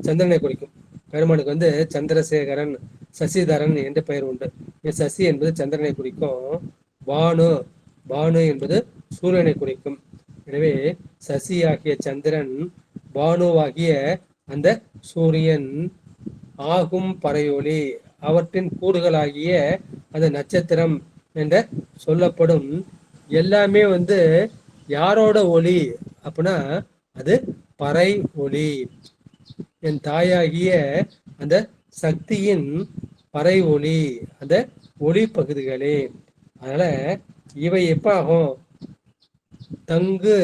சந்திரனை குறிக்கும். பெருமானுக்கு சந்திரசேகரன், சசிதரன் என்று பெயர் உண்டு. சசி என்பது சந்திரனை குறிக்கும். பானு, பானு என்பது சூரியனை குறிக்கும். எனவே சசி ஆகிய சந்திரன், பானுவாகிய அந்த சூரியன், ஆகும் பறையொலி அவற்றின் கூறுகளாகிய அந்த நட்சத்திரம் என்ற சொல்லப்படும் எல்லாமே யாரோட ஒளி அப்படின்னா அது பறை ஒளி. என் தாயாகிய அந்த சக்தியின் பறை ஒளி, அந்த ஒளி பகுதிகளே. அதனால இவை எப்ப ஆகும், தங்கு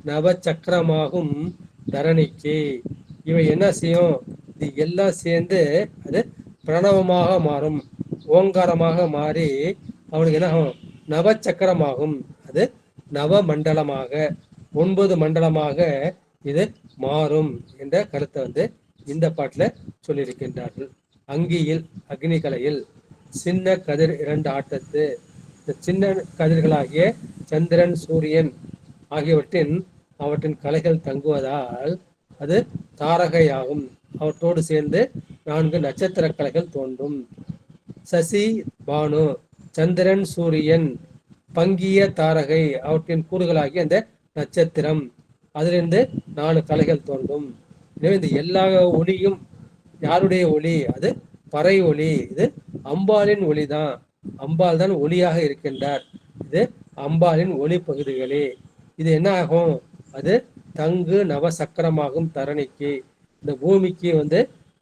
நவ சக்கரமாகும் தரணிக்கு. இவை என்ன செய்யும், இது எல்லாம் சேர்ந்து அது பிரணவமாக மாறும், ஓங்காரமாக மாறி அவனுக்கு என்ன ஆகும், நவச்சக்கரமாகும். அது நவ மண்டலமாக 9 மண்டலமாக இது மாறும் என்ற கருத்தை இந்த பாட்டுல சொல்லியிருக்கின்றார்கள். அங்கியில் அக்னி கலையில் சின்ன கதிர் 2 ஆட்டத்து, இந்த சின்ன கதிர்களாகிய சந்திரன் சூரியன் அவற்றின் கலைகள் தங்குவதால் அது தாரகையாகும். அவற்றோடு சேர்ந்து 4 நட்சத்திர கலைகள் தோன்றும். சசி பானு, சந்திரன் சூரியன், பங்கிய தாரகை அவற்றின் கூறுகளாகிய அந்த நட்சத்திரம், அதிலிருந்து 4 கலைகள் தோன்றும். எனவே இந்த எல்லா ஒளியும் யாருடைய ஒளி, அது பறை ஒளி. இது அம்பாளின் ஒளிதான். அம்பாள் தான் ஒளியாக இருக்கின்றார். இது அம்பாளின் ஒளி பகுதிகளே. இது என்ன ஆகும், அது தங்கு நவ சக்கரமாகும் தரணிக்கு. இந்த பூமிக்கு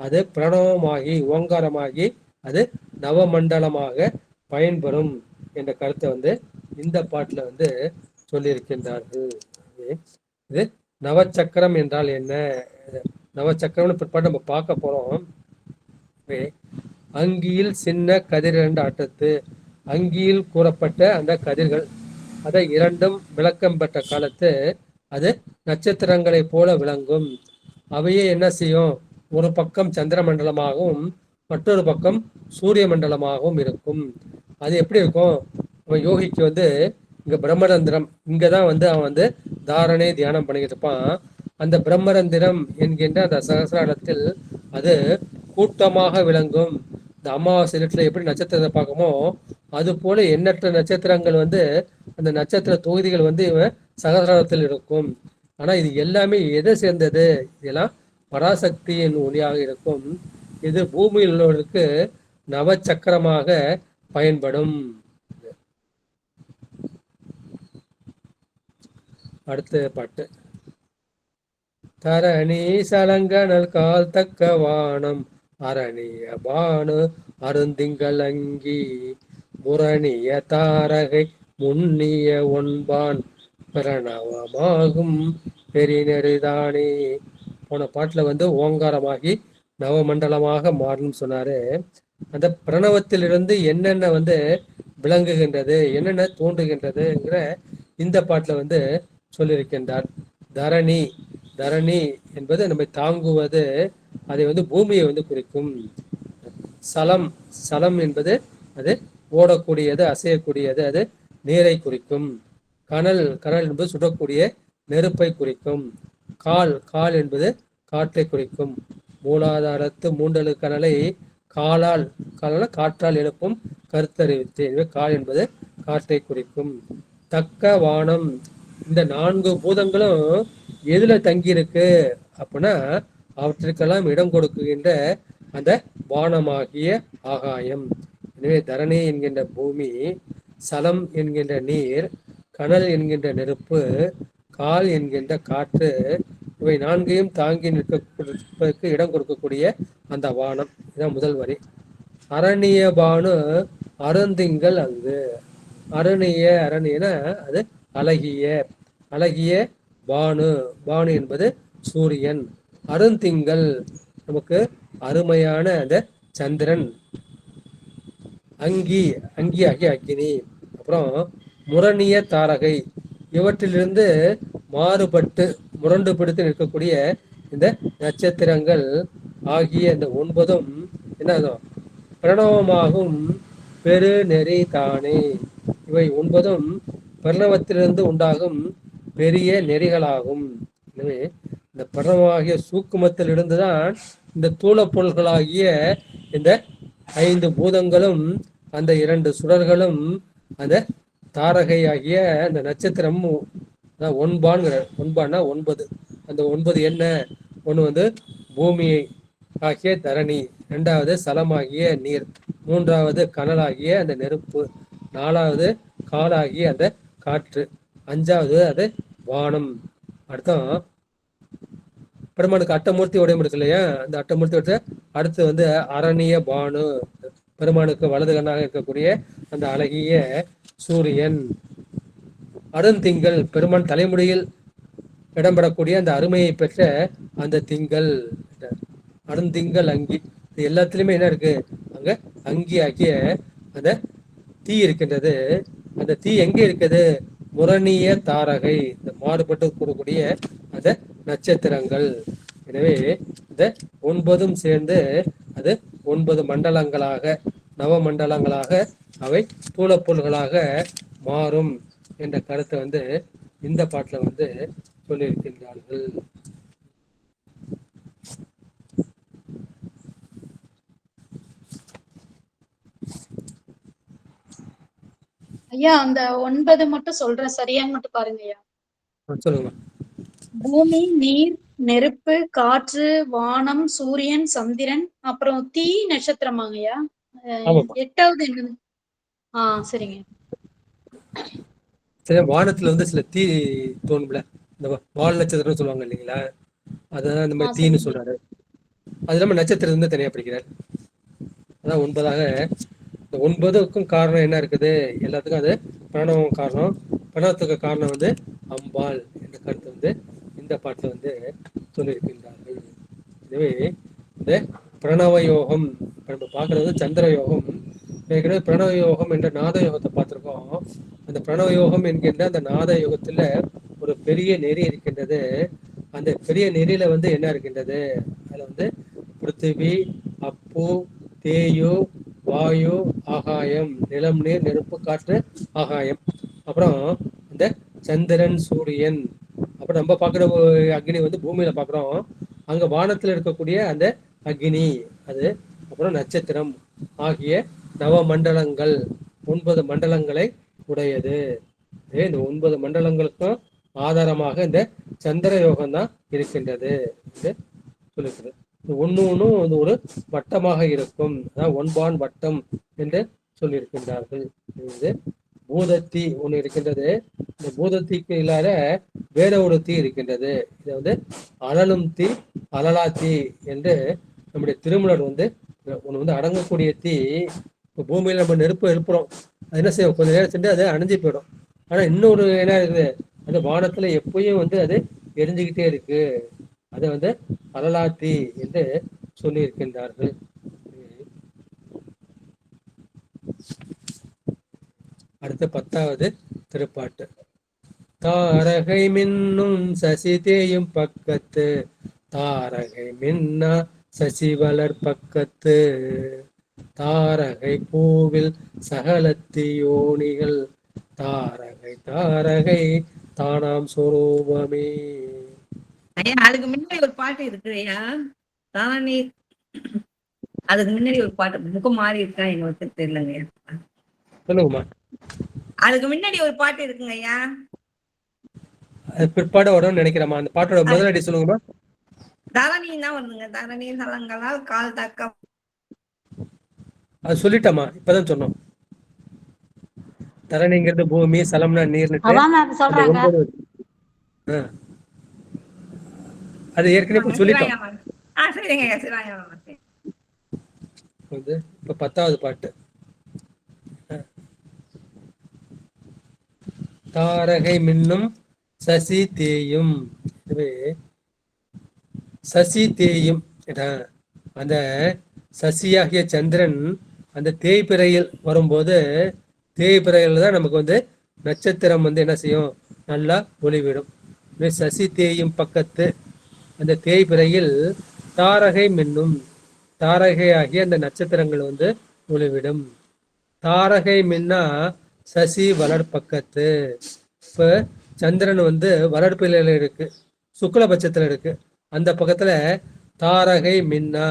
அது பிரணவமாகி ஓங்காரமாகி அது நவமண்டலமாக பயன்பெறும் என்ற கருத்தை இந்த பாட்டுல சொல்லியிருக்கின்றார்கள். இது நவச்சக்கரம் என்றால் என்ன, நவச்சக்கரம்னு பிற்பாடு நம்ம பார்க்க போறோம். அங்கியில் சின்ன கதிர் இரண்டு ஆட்டத்து, அங்கியில் கூறப்பட்ட அந்த கதிர்கள் அதை இரண்டும் விளக்கம் பெற்ற காலத்து அது நட்சத்திரங்களைப் போல விளங்கும். அவையே என்ன செய்யும்? ஒரு பக்கம் சந்திர மண்டலமாகவும் மற்றொரு பக்கம் சூரிய மண்டலமாகவும் இருக்கும். அது எப்படி இருக்கும்? அவன் யோகிக்கு வந்து இங்க பிரம்மரந்திரம், இங்கதான் வந்து அவன் வந்து தாரணை தியானம் பண்ணிக்கிட்டு இருப்பான். அந்த பிரம்மரந்திரம் என்கின்ற அந்த சகசிராரத்தில் அது கூட்டமாக விளங்கும். இந்த அமாவாசை இடத்துல எப்படி நட்சத்திரத்தை பார்க்குமோ அது போல எண்ணற்ற நட்சத்திரங்கள் வந்து அந்த நட்சத்திர தொகுதிகள் வந்து இவன் சகசிராரத்தில் இருக்கும். ஆனா இது எல்லாமே எதை சேர்ந்தது? இதெல்லாம் பராசக்தியின் ஒளியாக இருக்கும். இது பூமியில் உள்ளவர்களுக்கு நவச்சக்கரமாக பயன்படும். அடுத்த பாட்டு. தரணி சலங்கனல் கால் தக்க வானம் அரணிய பானு அருந்திங்கள் அங்கி முரணிய தாரகை முன்னிய ஒன்பான் பிரணவமாகும் பெரிநெறிதானே. போன பாட்டுல வந்து ஓங்காரமாகி நவமண்டலமாக மாறும் சொன்னாரு. அந்த பிரணவத்திலிருந்து என்னென்ன வந்து விளங்குகின்றது, என்னென்ன தோன்றுகின்றதுங்கிற இந்த பாட்டுல வந்து சொல்லியிருக்கின்றார். தரணி, தரணி என்பது நம்மை தாங்குவது, அதை வந்து பூமியை வந்து குறிக்கும். சலம், சலம் என்பது அது ஓடக்கூடியது, அசையக்கூடியது, அது நீரை குறிக்கும். கனல், கனல் என்பது சுடக்கூடிய நெருப்பை குறிக்கும். கால், கால் என்பது காற்றை குறிக்கும். மூலாதாரத்து மூண்டலு கனலை காலால், காலால் காற்றால் எழுப்பும் கருத்தறிவித்து. எனவே கால் என்பது காற்றை குறிக்கும். தக்க வானம், இந்த 4 பூதங்களும் எதுல தங்கி இருக்கு அப்படின்னா அவற்றிற்கெல்லாம் இடம் கொடுக்குகின்ற அந்த வானமாகிய ஆகாயம். எனவே தரணி என்கின்ற பூமி, சலம் என்கின்ற நீர், கனல் என்கின்ற நெருப்பு, கால் என்கின்ற காற்று, இவை 4ஐயும் தாங்கி நிற்பதற்கு இடம் கொடுக்கக்கூடிய அந்த வானம். இதான் முதல் வரி. அரணிய பானு அருந்திங்கள் அங்கு. அரணிய, அரணியன அது அழகிய, அழகிய பானு, பானு என்பது சூரியன். அருந்திங்கள் நமக்கு அருமையான அந்த சந்திரன். அங்கி, அங்கி ஆகிய அக்கினி. அப்புறம் முரணிய தாரகை, இவற்றிலிருந்து மாறுபட்டு முரண்டு பிடித்து நிற்கக்கூடிய இந்த நட்சத்திரங்கள் ஆகிய இந்த 9ம் என்ன பிரணவமாகும் பெரு நெறி தானே. இவை 9ம் பிரணவத்திலிருந்து உண்டாகும் பெரிய நெறிகளாகும். எனவே இந்த பிரணவமாகிய சூக்குமத்தில் இருந்துதான் இந்த தூள பொருள்களாகிய இந்த 5 பூதங்களும், அந்த 2 சுடர்களும், அந்த தாரகை ஆகிய அந்த நட்சத்திரமும், ஒன்பான்கிற, ஒன்பான்னா 9. அந்த 9 என்ன? ஒன்று வந்து பூமியை ஆகிய தரணி, 2வது சலமாகிய நீர், 3வது கனலாகிய அந்த நெருப்பு, 4வது காலாகிய அந்த காற்று, 5வது அது வானம். அடுத்தம் பெருமானுக்கு அட்டமூர்த்தி உடையம் இருக்கு இல்லையா? அந்த அட்டமூர்த்தி உடைய அடுத்து வந்து அரணிய பானு, பெருமானுக்கு வலது கண்ணாக இருக்கக்கூடிய அந்த அழகிய சூரியன். அருந்திங்கள், பெருமான் தலைமுடியில் இடம்பெறக்கூடிய அந்த அருமையை பெற்ற அந்த திங்கள். அருந்திங்கள் அங்கி, இது எல்லாத்துலயுமே என்ன இருக்கு? அங்க அங்கி ஆகிய அந்த தீ இருக்கின்றது. அந்த தீ எங்க இருக்குது? முரணிய தாரகை, இந்த மாறுபட்டு கூடக்கூடிய அந்த நட்சத்திரங்கள். எனவே இந்த 9ம் சேர்ந்து அது 9 மண்டலங்களாக, நவமண்டலங்களாக அவை தூளப்பொருள்களாக மாறும் என்ற கருத்தை வந்து இந்த பாட்டுல வந்து சொல்லியிருக்கின்றார்கள். ஐயா அந்த 9 மட்டும் சொல்றேன், சரியான்னு மட்டும் பாருங்க ஐயா. சொல்லுங்க. பூமி, நீர், நெருப்பு, காற்று, வானம், சூரியன், சந்திரன், அப்புறம் தீ நட்சத்திரமாங்க ஐயா. 8வது என்னது? சரிங்க. சரி, வானத்துல வந்து சில தீ தோணும்ல, இந்த வால் நட்சத்திரம் சொல்லுவாங்க இல்லைங்களா? அதான் இந்த மாதிரி தீன்னு சொல்றாரு. அது இல்லாம நட்சத்திரம் வந்து தனியா பிடிக்கிறார். அதான் 9ஆக. இந்த 9க்கும் காரணம் என்ன இருக்குது? எல்லாத்துக்கும் அது பிரணவம் காரணம். பிரணவத்துக்கு காரணம் வந்து அம்பாள் என்ற கருத்து வந்து இந்த பாட்டுல வந்து சொல்லியிருக்கின்றார்கள். எனவே இந்த பிரணவ யோகம் இப்ப நம்ம பார்க்கறது சந்திர யோகம். ஏற்கனவே பிரணவ யோகம் என்ற நாத யோகத்தை பார்த்திருக்கோம். அந்த பிரணவ யோகம் என்கின்ற அந்த நாத யோகத்துல ஒரு பெரிய நெறி இருக்கின்றது. அந்த பெரிய நெறியில வந்து என்ன இருக்கின்றது? அதுல வந்து பிருத்திவி, அப்பு, தேயு, வாயு, ஆகாயம், நிலம், நீர், நெருப்பு, காற்று, ஆகாயம். அப்புறம் இந்த சந்திரன், சூரியன். அப்புறம் நம்ம பார்க்குற அக்னி வந்து பூமியில பார்க்குறோம். அங்க வானத்துல இருக்கக்கூடிய அந்த அக்னி அது. அப்புறம் நட்சத்திரம் ஆகிய நவமண்டலங்கள் 9 மண்டலங்களை உடையது. இந்த 9 மண்டலங்களுக்கும் ஆதாரமாக இந்த சந்திர யோகம் தான் இருக்கின்றது என்று சொல்லியிருக்கிறது. ஒன்னும் வந்து ஒரு வட்டமாக இருக்கும், அதான் ஒன்பான் வட்டம் என்று சொல்லியிருக்கின்றார்கள். இது பூதத்தி ஒண்ணு இருக்கின்றது. இந்த பூதத்திக்கு இல்லாத வேற ஒரு தீ இருக்கின்றது. இதை வந்து அழலும் தீ, அழலா தீ என்று நம்முடைய திருமலர் வந்து ஒண்ணு வந்து அடங்கக்கூடிய தீ. இப்போ பூமியில நம்ம நெருப்பு எழுப்புறோம், அது என்ன செய்யும்? கொஞ்ச நேரம் சென்று அது அணைஞ்சு போயிடும். ஆனா இன்னொரு என்ன இருக்குது? அது வானத்துல எப்பயும் வந்து அது எரிஞ்சுக்கிட்டே இருக்கு. அதை வந்து அழலாத்தி என்று சொல்லி இருக்கின்றார்கள். அடுத்த 10வது திருப்பாட்டு. தாரகை மின்னும் சசி தேயும் பக்கத்து, தாரகை மின்னா சசி வளர் பக்கத்து, தாரகை பூவில் சகலத்தி யோனிகள், தாரகை தாரகை தானாம் சொரூபமே. ஐயா அதுக்கு முன்னாடி ஒரு பாட்டு இருக்கு ஐயா. தானே அதுக்கு முன்னாடி ஒரு பாட்டு முகம் மாறி இருக்கா எங்களுக்கு தெரியலங்க ஐயா. சொல்லுங்கம்மா. அதுக்கு முன்னாடி ஒரு பாட்டு இருக்குங்க ஐயா. அது பிற்பாடு வரும்னு நினைக்கிறேம்மா. அந்த பாட்டோட முதலடி சொல்லுங்கம்மா. தரணி தான் வருதுங்க. தரணி சலங்களால் கால் தக்க. அது சொல்லிட்டோம்மா, இப்பதான் சொன்னோம். தரணிங்கிறது பூமி, சலம்னா நீர். சொல்றாங்க. அது ஏற்கனவே சொல்லிட்டோம். சரிங்க ஐயா, சிவாயா வந்து இப்ப 10வது பாட்டு. தாரகை மின்னும் சசி தேயும். சசி தேயும் அந்த சசியாகிய சந்திரன் அந்த தேய்பிறையில் வரும்போது, தேய்பிறையில் தான் நமக்கு வந்து நட்சத்திரம் வந்து என்ன செய்யும்? நல்லா ஒளிவிடும். சசி தேயும் பக்கத்து அந்த தேய்பிறையில் தாரகை மின்னும், தாரகை ஆகிய அந்த நட்சத்திரங்கள் வந்து ஒளிவிடும். தாரகை மின்னா சசி வளர்பக்கத்து. இப்ப சந்திரன் வந்து வளர்ப்பில இருக்கு, சுக்லபட்சத்துல இருக்கு. அந்த பக்கத்துல தாரகை மின்னா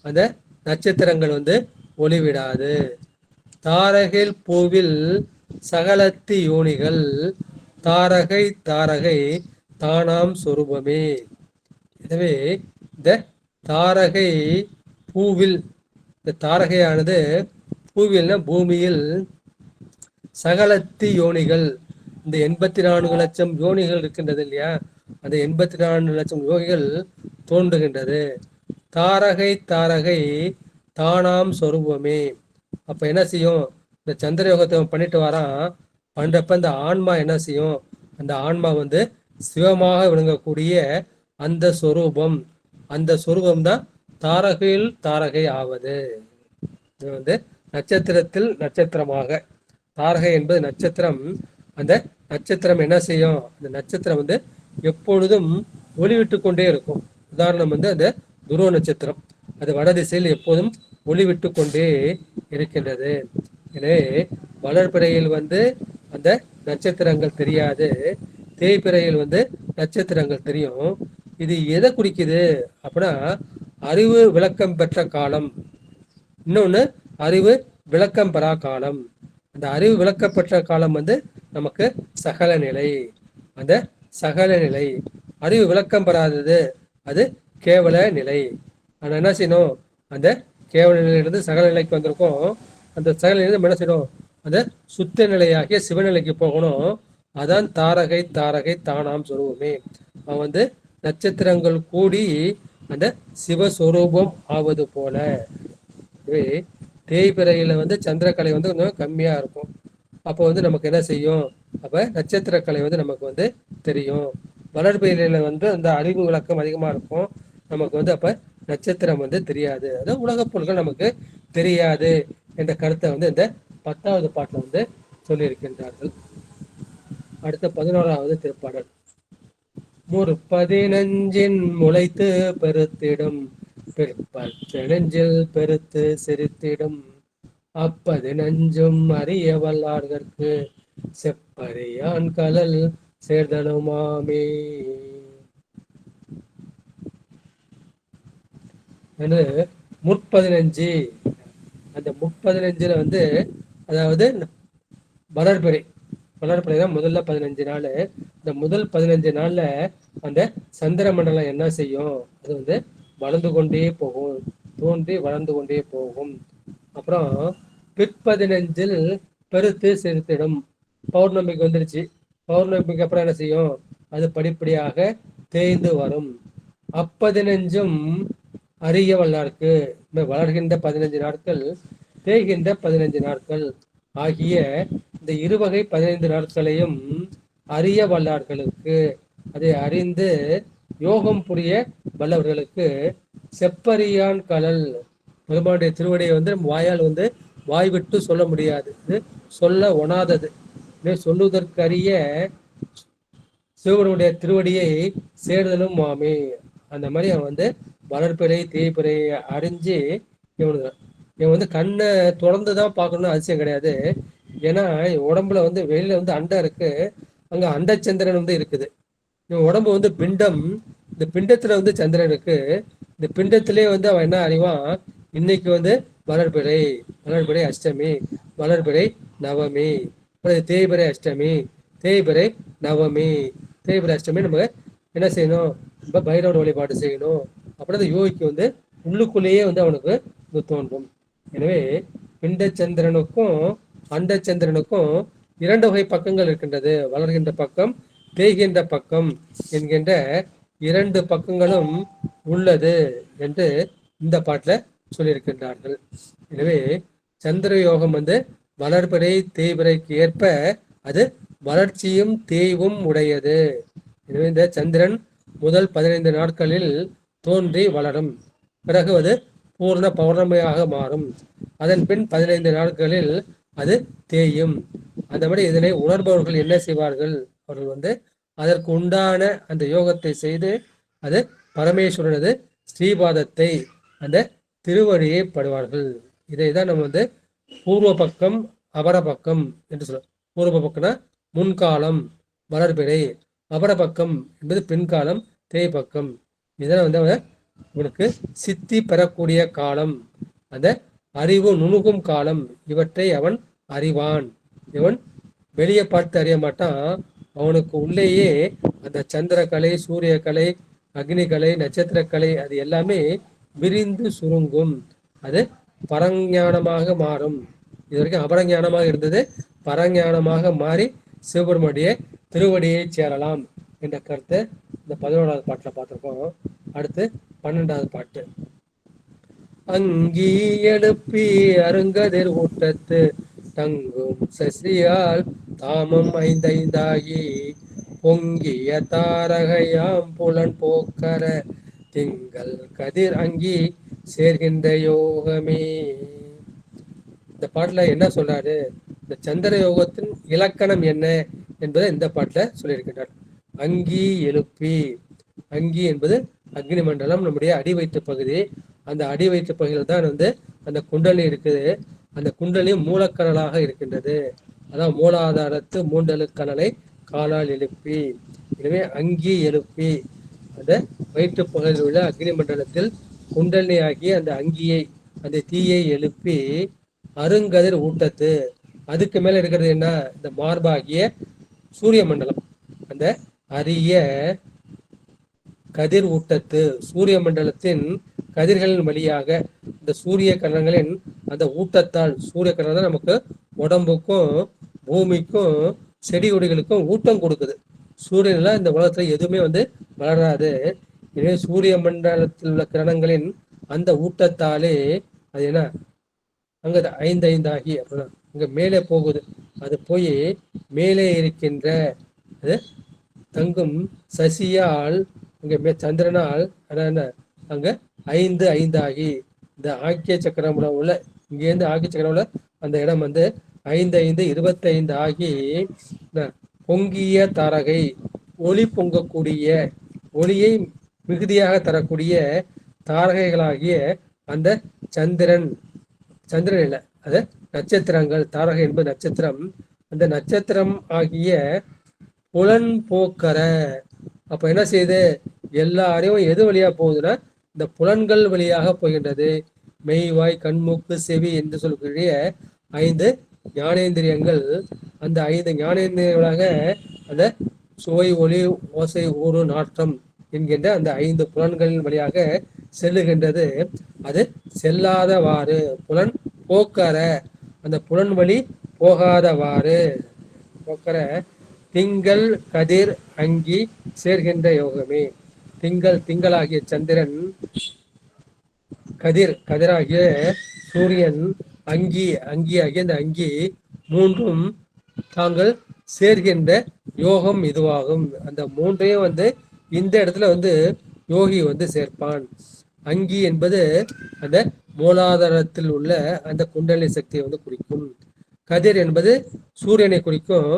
அந்த நட்சத்திரங்கள் வந்து ஒளிவிடாது. தாரகைல் பூவில் சகலத்தி யோனிகள், தாரகை தாரகை தானாம் சொரூபமே. எனவே இந்த தாரகை பூவில், இந்த தாரகையானது பூவில்னா பூமியில், சகலத்தி யோனிகள் இந்த 84 லட்சம் யோனிகள் இருக்கின்றது இல்லையா, அந்த 84 லட்சம் யோகிகள் தோன்றுகின்றது. தாரகை தாரகை தானாம் சொரூபமே. அப்ப என்ன செய்யும்? இந்த சந்திர யோகத்தை பண்ணிட்டு வரான். பண்றப்ப இந்த ஆன்மா என்ன செய்யும்? அந்த ஆன்மா வந்து சிவமாக விளங்கக்கூடிய அந்த சொரூபம், அந்த சொரூபம் தான் தாரகையில் தாரகை ஆவது. இது வந்து நட்சத்திரத்தில் நட்சத்திரமாக, தாரகை என்பது நட்சத்திரம். அந்த நட்சத்திரம் என்ன செய்யும்? அந்த நட்சத்திரம் வந்து எப்பொழுதும் ஒளிவிட்டு கொண்டே இருக்கும். உதாரணம் வந்து அந்த துருவ நட்சத்திரம், அது வடதிசையில் எப்போதும் ஒளிவிட்டு கொண்டே இருக்கின்றது. எனவே வளர்பிறையில் வந்து அந்த நட்சத்திரங்கள் தெரியாது, தேய்பிறையில் வந்து நட்சத்திரங்கள் தெரியும். இது எதை குறிக்குது அப்படின்னா, அறிவு விளக்கம் பெற்ற காலம், இன்னொன்னு அறிவு விளக்கம் பெறா காலம். அந்த அறிவு விளக்கப்பெற்ற காலம் வந்து நமக்கு சகல நிலை. அந்த சகல நிலை, அறிவு விளக்கம் பெறாதது அது கேவல நிலை. ஆனா என்ன செய்யணும்? அந்த கேவல நிலையிலிருந்து சகல நிலைக்கு வந்திருக்கோம். அந்த சகல நிலையிலிருந்து என்ன செய்யணும்? அந்த சுத்த நிலையாகிய சிவநிலைக்கு போகணும். அதான் தாரகை தாரகை தானாம் சொரூபமே. அவன் வந்து நட்சத்திரங்கள் கூடி அந்த சிவஸ்வரூபம் ஆவது போல. தேய்பிறையில வந்து சந்திரக்கலை வந்து கொஞ்சம் கம்மியா இருக்கும். அப்போ வந்து நமக்கு என்ன செய்யும்? அப்ப நட்சத்திரக்கலை வந்து நமக்கு வந்து தெரியும். வளர்பிறையில வந்து அந்த அறிவு விளக்கம் அதிகமா இருக்கும். நமக்கு வந்து அப்ப நட்சத்திரம் வந்து தெரியாது, அதாவது உலகப் பொருள்கள் நமக்கு தெரியாது என்ற கருத்தை வந்து இந்த 10வது பாட்டுல வந்து சொல்லியிருக்கின்றார்கள். அடுத்த 11வது திருப்பாடல். முற்பதினஞ்சின் முளைத்து பெருத்திடும் பிற்பச்செழுஞ்சில் பெருத்து சிரித்திடும் அப்பதினஞ்சும் அறிய வல்லார்கற்கு செப்பறியான் கலல் சேர்தலுமாமே என்று முற்பதினஞ்சு. அந்த முற்பதினஞ்சுல வந்து அதாவது வளர்பிறை தான் முதல்ல 15 நாள். இந்த முதல் 15 நாள்ல அந்த சந்திர மண்டலம் என்ன செய்யும், அது வந்து வளர்ந்து கொண்டே போகும், தோன்றி வளர்ந்து கொண்டே போகும். அப்புறம் பிற்பதினஞ்சில் பெருத்து சிறுத்திடும். பௌர்ணமிக்கு வந்துருச்சு, பௌர்ணமிக்கு அப்புறம் என்ன செய்யும், அது படிப்படியாக தேய்ந்து வரும். அப்பதினஞ்சும் அறிய வல்லார்க்கு, வளர்கின்ற 15 நாட்கள், தேய்கின்ற 15 நாட்கள் ஆகிய இந்த இருவகை 15 நாட்களையும் அறிய வல்லார்களுக்கு, அதை அறிந்து யோகம் புரிய வல்லவர்களுக்கு செப்பறியான் கலல், பெருமானுடைய திருவடியை வந்து வாயால் வந்து வாய் விட்டு சொல்ல முடியாது, சொல்ல ஒணாதது, சொல்லுவதற்கரிய சிவனுடைய திருவடியை சேர்தலும் மாமே. அந்த மாதிரி அவன் வந்து வளர்ப்பிறை தேய்பிறையை அறிஞ்சு இவன் வந்து கண்ணை தொடர்ந்துதான் பார்க்கணும்னு அவசியம் கிடையாது. ஏன்னா உடம்புல வந்து வெளியில வந்து அண்டம் இருக்கு, அங்க அண்டச்சந்திரன் வந்து இருக்குது. இவன் உடம்பு வந்து பிண்டம், இந்த பிண்டத்துல வந்து சந்திரன் இருக்கு. இந்த பிண்டத்திலே வந்து அவன் என்ன அறிவான், இன்னைக்கு வந்து வளர்பிறை, வளர்பிறை அஷ்டமி, வளர்பிறை நவமி, தேய்பிறை அஷ்டமி, தேய்பிறை நவமி, தேய்பிறை அஷ்டமி நம்ம என்ன செய்யணும், நம்ம பைரவர் வழிபாடு செய்யணும். அப்புறம் அந்த யோகிக்கு வந்து உள்ளுக்குள்ளேயே வந்து அவனுக்கு தோன்றும். எனவே பிண்டச்சந்திரனுக்கும் அண்டச்சந்திரனுக்கும் 2 வகை பக்கங்கள் இருக்கின்றது. வளர்கின்ற பக்கம், தேய்கின்ற பக்கம் என்கின்ற 2 பக்கங்களும் உள்ளது என்று இந்த பாட்டுல சொல்லியிருக்கின்றார்கள். எனவே சந்திர யோகம் வந்து வளர்பிறை தேய்பிறைக்கு ஏற்ப அது வளர்ச்சியும் தேய்வும் உடையது. எனவே இந்த சந்திரன் முதல் 15 நாட்களில் தோன்றி வளரும், பிறகு அது பூர்ண பௌர்ணமியாக மாறும், அதன் பின் 15 நாட்களில் அது தேயும். அந்த மாதிரி இதனை உணர்பவர்கள் என்ன செய்வார்கள், அவர்கள் வந்து அதற்கு உண்டான அந்த யோகத்தை செய்து அது பரமேஸ்வரனது ஸ்ரீபாதத்தை, அந்த திருவடியை படுவார்கள். இதை தான் நம்ம வந்து பூர்வ பக்கம் அபர பக்கம் என்று சொல்றோம். பூர்வ பக்கம்னா முன்காலம் வளர்பிறை, அபர பக்கம் என்பது பின்காலம் தேய்பக்கம். இதனை வந்து இவனுக்கு சித்தி பெறக்கூடிய காலம், அந்த அறிவு நுணுகும் காலம், இவற்றை அவன் அறிவான். இவன் வெளியே பார்த்து அறிய மாட்டான், அவனுக்கு உள்ளேயே அந்த சந்திரக்கலை, சூரியக்கலை, அக்னிகலை, நட்சத்திரக்கலை அது எல்லாமே விரிந்து சுருங்கும், அது பரஞானமாக மாறும். இது வரைக்கும் அபரஞானமாக இருந்தது, பரஞானமாக மாறி சிவபெருமானுடைய திருவடியை சேரலாம் என்ற கருத்தை இந்த 11வது பாட்டுல பார்த்திருக்கோம். அடுத்து 12வது பாட்டு. அங்கி எழுப்பி அருங்கதிர் ஊட்டத்து தங்கும் சசியால் தாமம் 5 பொங்கிய தாரகையாம் புலன் போக்கர திங்கள் கதிர் அங்கி சேர்கின்ற யோகமே. இந்த பாட்டுல என்ன சொல்றாரு, இந்த சந்திர யோகத்தின் இலக்கணம் என்ன என்பதை இந்த பாட்டுல சொல்லியிருக்கிறார். அங்கி எழுப்பி, அங்கி என்பது அக்னி மண்டலம், நம்முடைய அடி வயிற்று பகுதி. அந்த அடி வயிற்று பகுதியில் தான் வந்து அந்த குண்டலி இருக்குது. அந்த குண்டலி மூலக்கணலாக இருக்கின்றது. அதான் மூலாதாரத்து மூண்டலுக்கணலை காலால் எழுப்பி. எனவே அங்கி எழுப்பி அந்த வயிற்று பகுதியில் உள்ள அக்னி மண்டலத்தில் குண்டலினி ஆகிய அந்த அங்கியை, அந்த தீயை எழுப்பி அருங்கதிர் ஊட்டத்து, அதுக்கு மேல இருக்கிறது என்ன, இந்த மார்பாகிய சூரிய மண்டலம், அந்த அரிய கதிர் ஊட்டத்து சூரிய மண்டலத்தின் கதிர்களின் வழியாக இந்த சூரிய கரணங்களின் அந்த ஊட்டத்தால், சூரிய கரணம் தான் நமக்கு உடம்புக்கும் பூமிக்கும் செடி கொடிகளுக்கும் ஊட்டம் கொடுக்குது. சூரியன்ல இந்த உலகத்துல எதுவுமே வந்து வளராது. எனவே சூரிய மண்டலத்தில் உள்ள கிரணங்களின் அந்த ஊட்டத்தாலே அது என்ன, அங்க 5 ஆகி அப்படின்னா இங்க மேலே போகுது. அது போய் மேலே இருக்கின்ற அது தங்கும் சசியால், இங்க சந்திரனால், என்ன அங்க 5 5 ஆகி இந்த ஆக்கிய சக்கரம்ல உள்ள இங்கேருந்து ஆக்கிய சக்கரம்ல அந்த இடம் வந்து 5 5 25 ஆகி இந்த பொங்கிய தாரகை ஒளி பொங்கக்கூடிய ஒளியை மிகுதியாக தரக்கூடிய தாரகைகளாகிய அந்த சந்திரன் சந்திரன் இல்லை அது நட்சத்திரங்கள், தாரகை என்பது நட்சத்திரம், அந்த நட்சத்திரம் ஆகிய புலன் போக்கற. அப்ப என்ன செய்யுது, எல்லா அறிவும் எது வழியா போகுதுன்னா இந்த புலன்கள் வழியாக போகின்றது. மெய்வாய் கண்மூக்கு செவி என்று சொல்லக்கூடிய 5 ஞானேந்திரியங்கள், அந்த 5 ஞானேந்திரியங்களாக அந்த சுவை ஒளி ஓசை ஊறு நாற்றம் என்கின்ற அந்த 5 புலன்களின் வழியாக செல்லுகின்றது. அது செல்லாதவாறு புலன் போக்கற, அந்த புலன் வழி போகாதவாறு போக்கற திங்கள் கதிர் அங்கி சேர்கின்ற யோகமே. திங்களாகிய சந்திரன், கதிராகிய சூரியன், அங்கியாகிய அந்த அங்கி மூன்றும் தாங்கள் சேர்கின்ற யோகம் இதுவாகும். அந்த மூன்றையும் வந்து இந்த இடத்துல வந்து யோகி வந்து சேர்ப்பான். அங்கி என்பது அந்த மூலாதாரத்தில் உள்ள அந்த குண்டலினி சக்தியை வந்து குறிக்கும். கதிர் என்பது சூரியனை குறிக்கும்.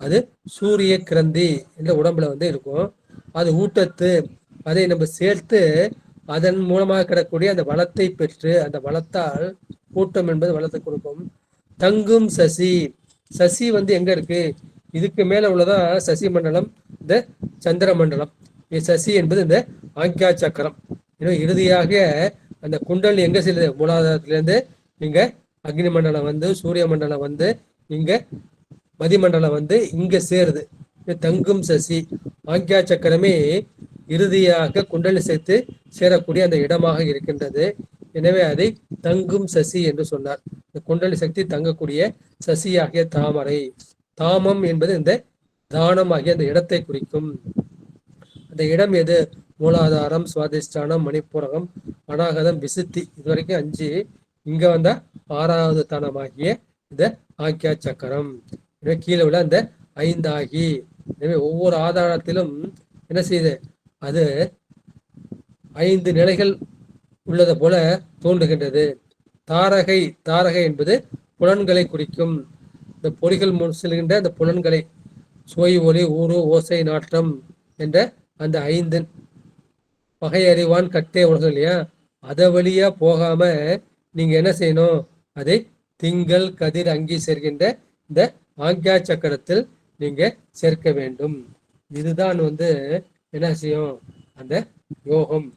அது சூரிய கிரந்தி என்ற உடம்புல வந்து இருக்கும். அது ஊட்டத்து, அதை நம்ம சேர்த்து அதன் மூலமாக கிடக்கூடிய அந்த வளத்தை பெற்று, அந்த வளத்தால் ஊட்டம் என்பது வளத்தை கொடுக்கும். தங்கும் சசி, சசி வந்து எங்க இருக்கு, இதுக்கு மேல உள்ளதான் சசி மண்டலம், இந்த சந்திர மண்டலம். சசி என்பது இந்த ஆக்யா சக்கரம். இறுதியாக அந்த குண்டல் எங்க செல்லுது, மூலாதாரத்திலிருந்து இங்க அக்னி மண்டலம் வந்து, சூரிய மண்டலம் வந்து, இங்க மதிமண்டலம் வந்து இங்க சேருது. தங்கும் சசி ஆக்யா சக்கரமே இறுதியாக குண்டலி சேர்த்து சேரக்கூடிய அந்த இடமாக இருக்கின்றது. எனவே அதை தங்கும் சசி என்று சொன்னார். இந்த குண்டலி சக்தி தங்கக்கூடிய சசி ஆகிய தாமரை. தாமம் என்பது இந்த தானம் ஆகிய அந்த இடத்தை குறிக்கும். அந்த இடம் எது, மூலாதாரம், சுவாதிஷ்டானம், மணிப்பூரகம், அநாகதம், விசுத்தி, இதுவரைக்கும் 5. இங்க வந்தா 6வது தானமாகிய இந்த ஆக்யா சக்கரம். கீழே உள்ள அந்த 5 ஆகி, எனவே ஒவ்வொரு ஆதாரத்திலும் என்ன செய்யுது, அது 5 நிலைகள் உள்ளது போல தோன்றுகின்றது. தாரகை என்பது புலன்களை குறிக்கும். இந்த பொறிகள் செல்கின்ற அந்த புலன்களை, சுவை ஒளி ஊறு ஓசை நாற்றம் என்ற அந்த 5 பகை அறிவான் கட்டே உலகம் இல்லையா, அதை வழியா போகாம நீங்க என்ன செய்யணும், அதை திங்கள் கதிர் அங்கி சேர்க்கின்ற இந்த ஆக்யா சக்கரத்தில் நீங்க சேர்க்க வேண்டும். இதுதான் வந்து என்ன செய்யும், அந்த யோகம்.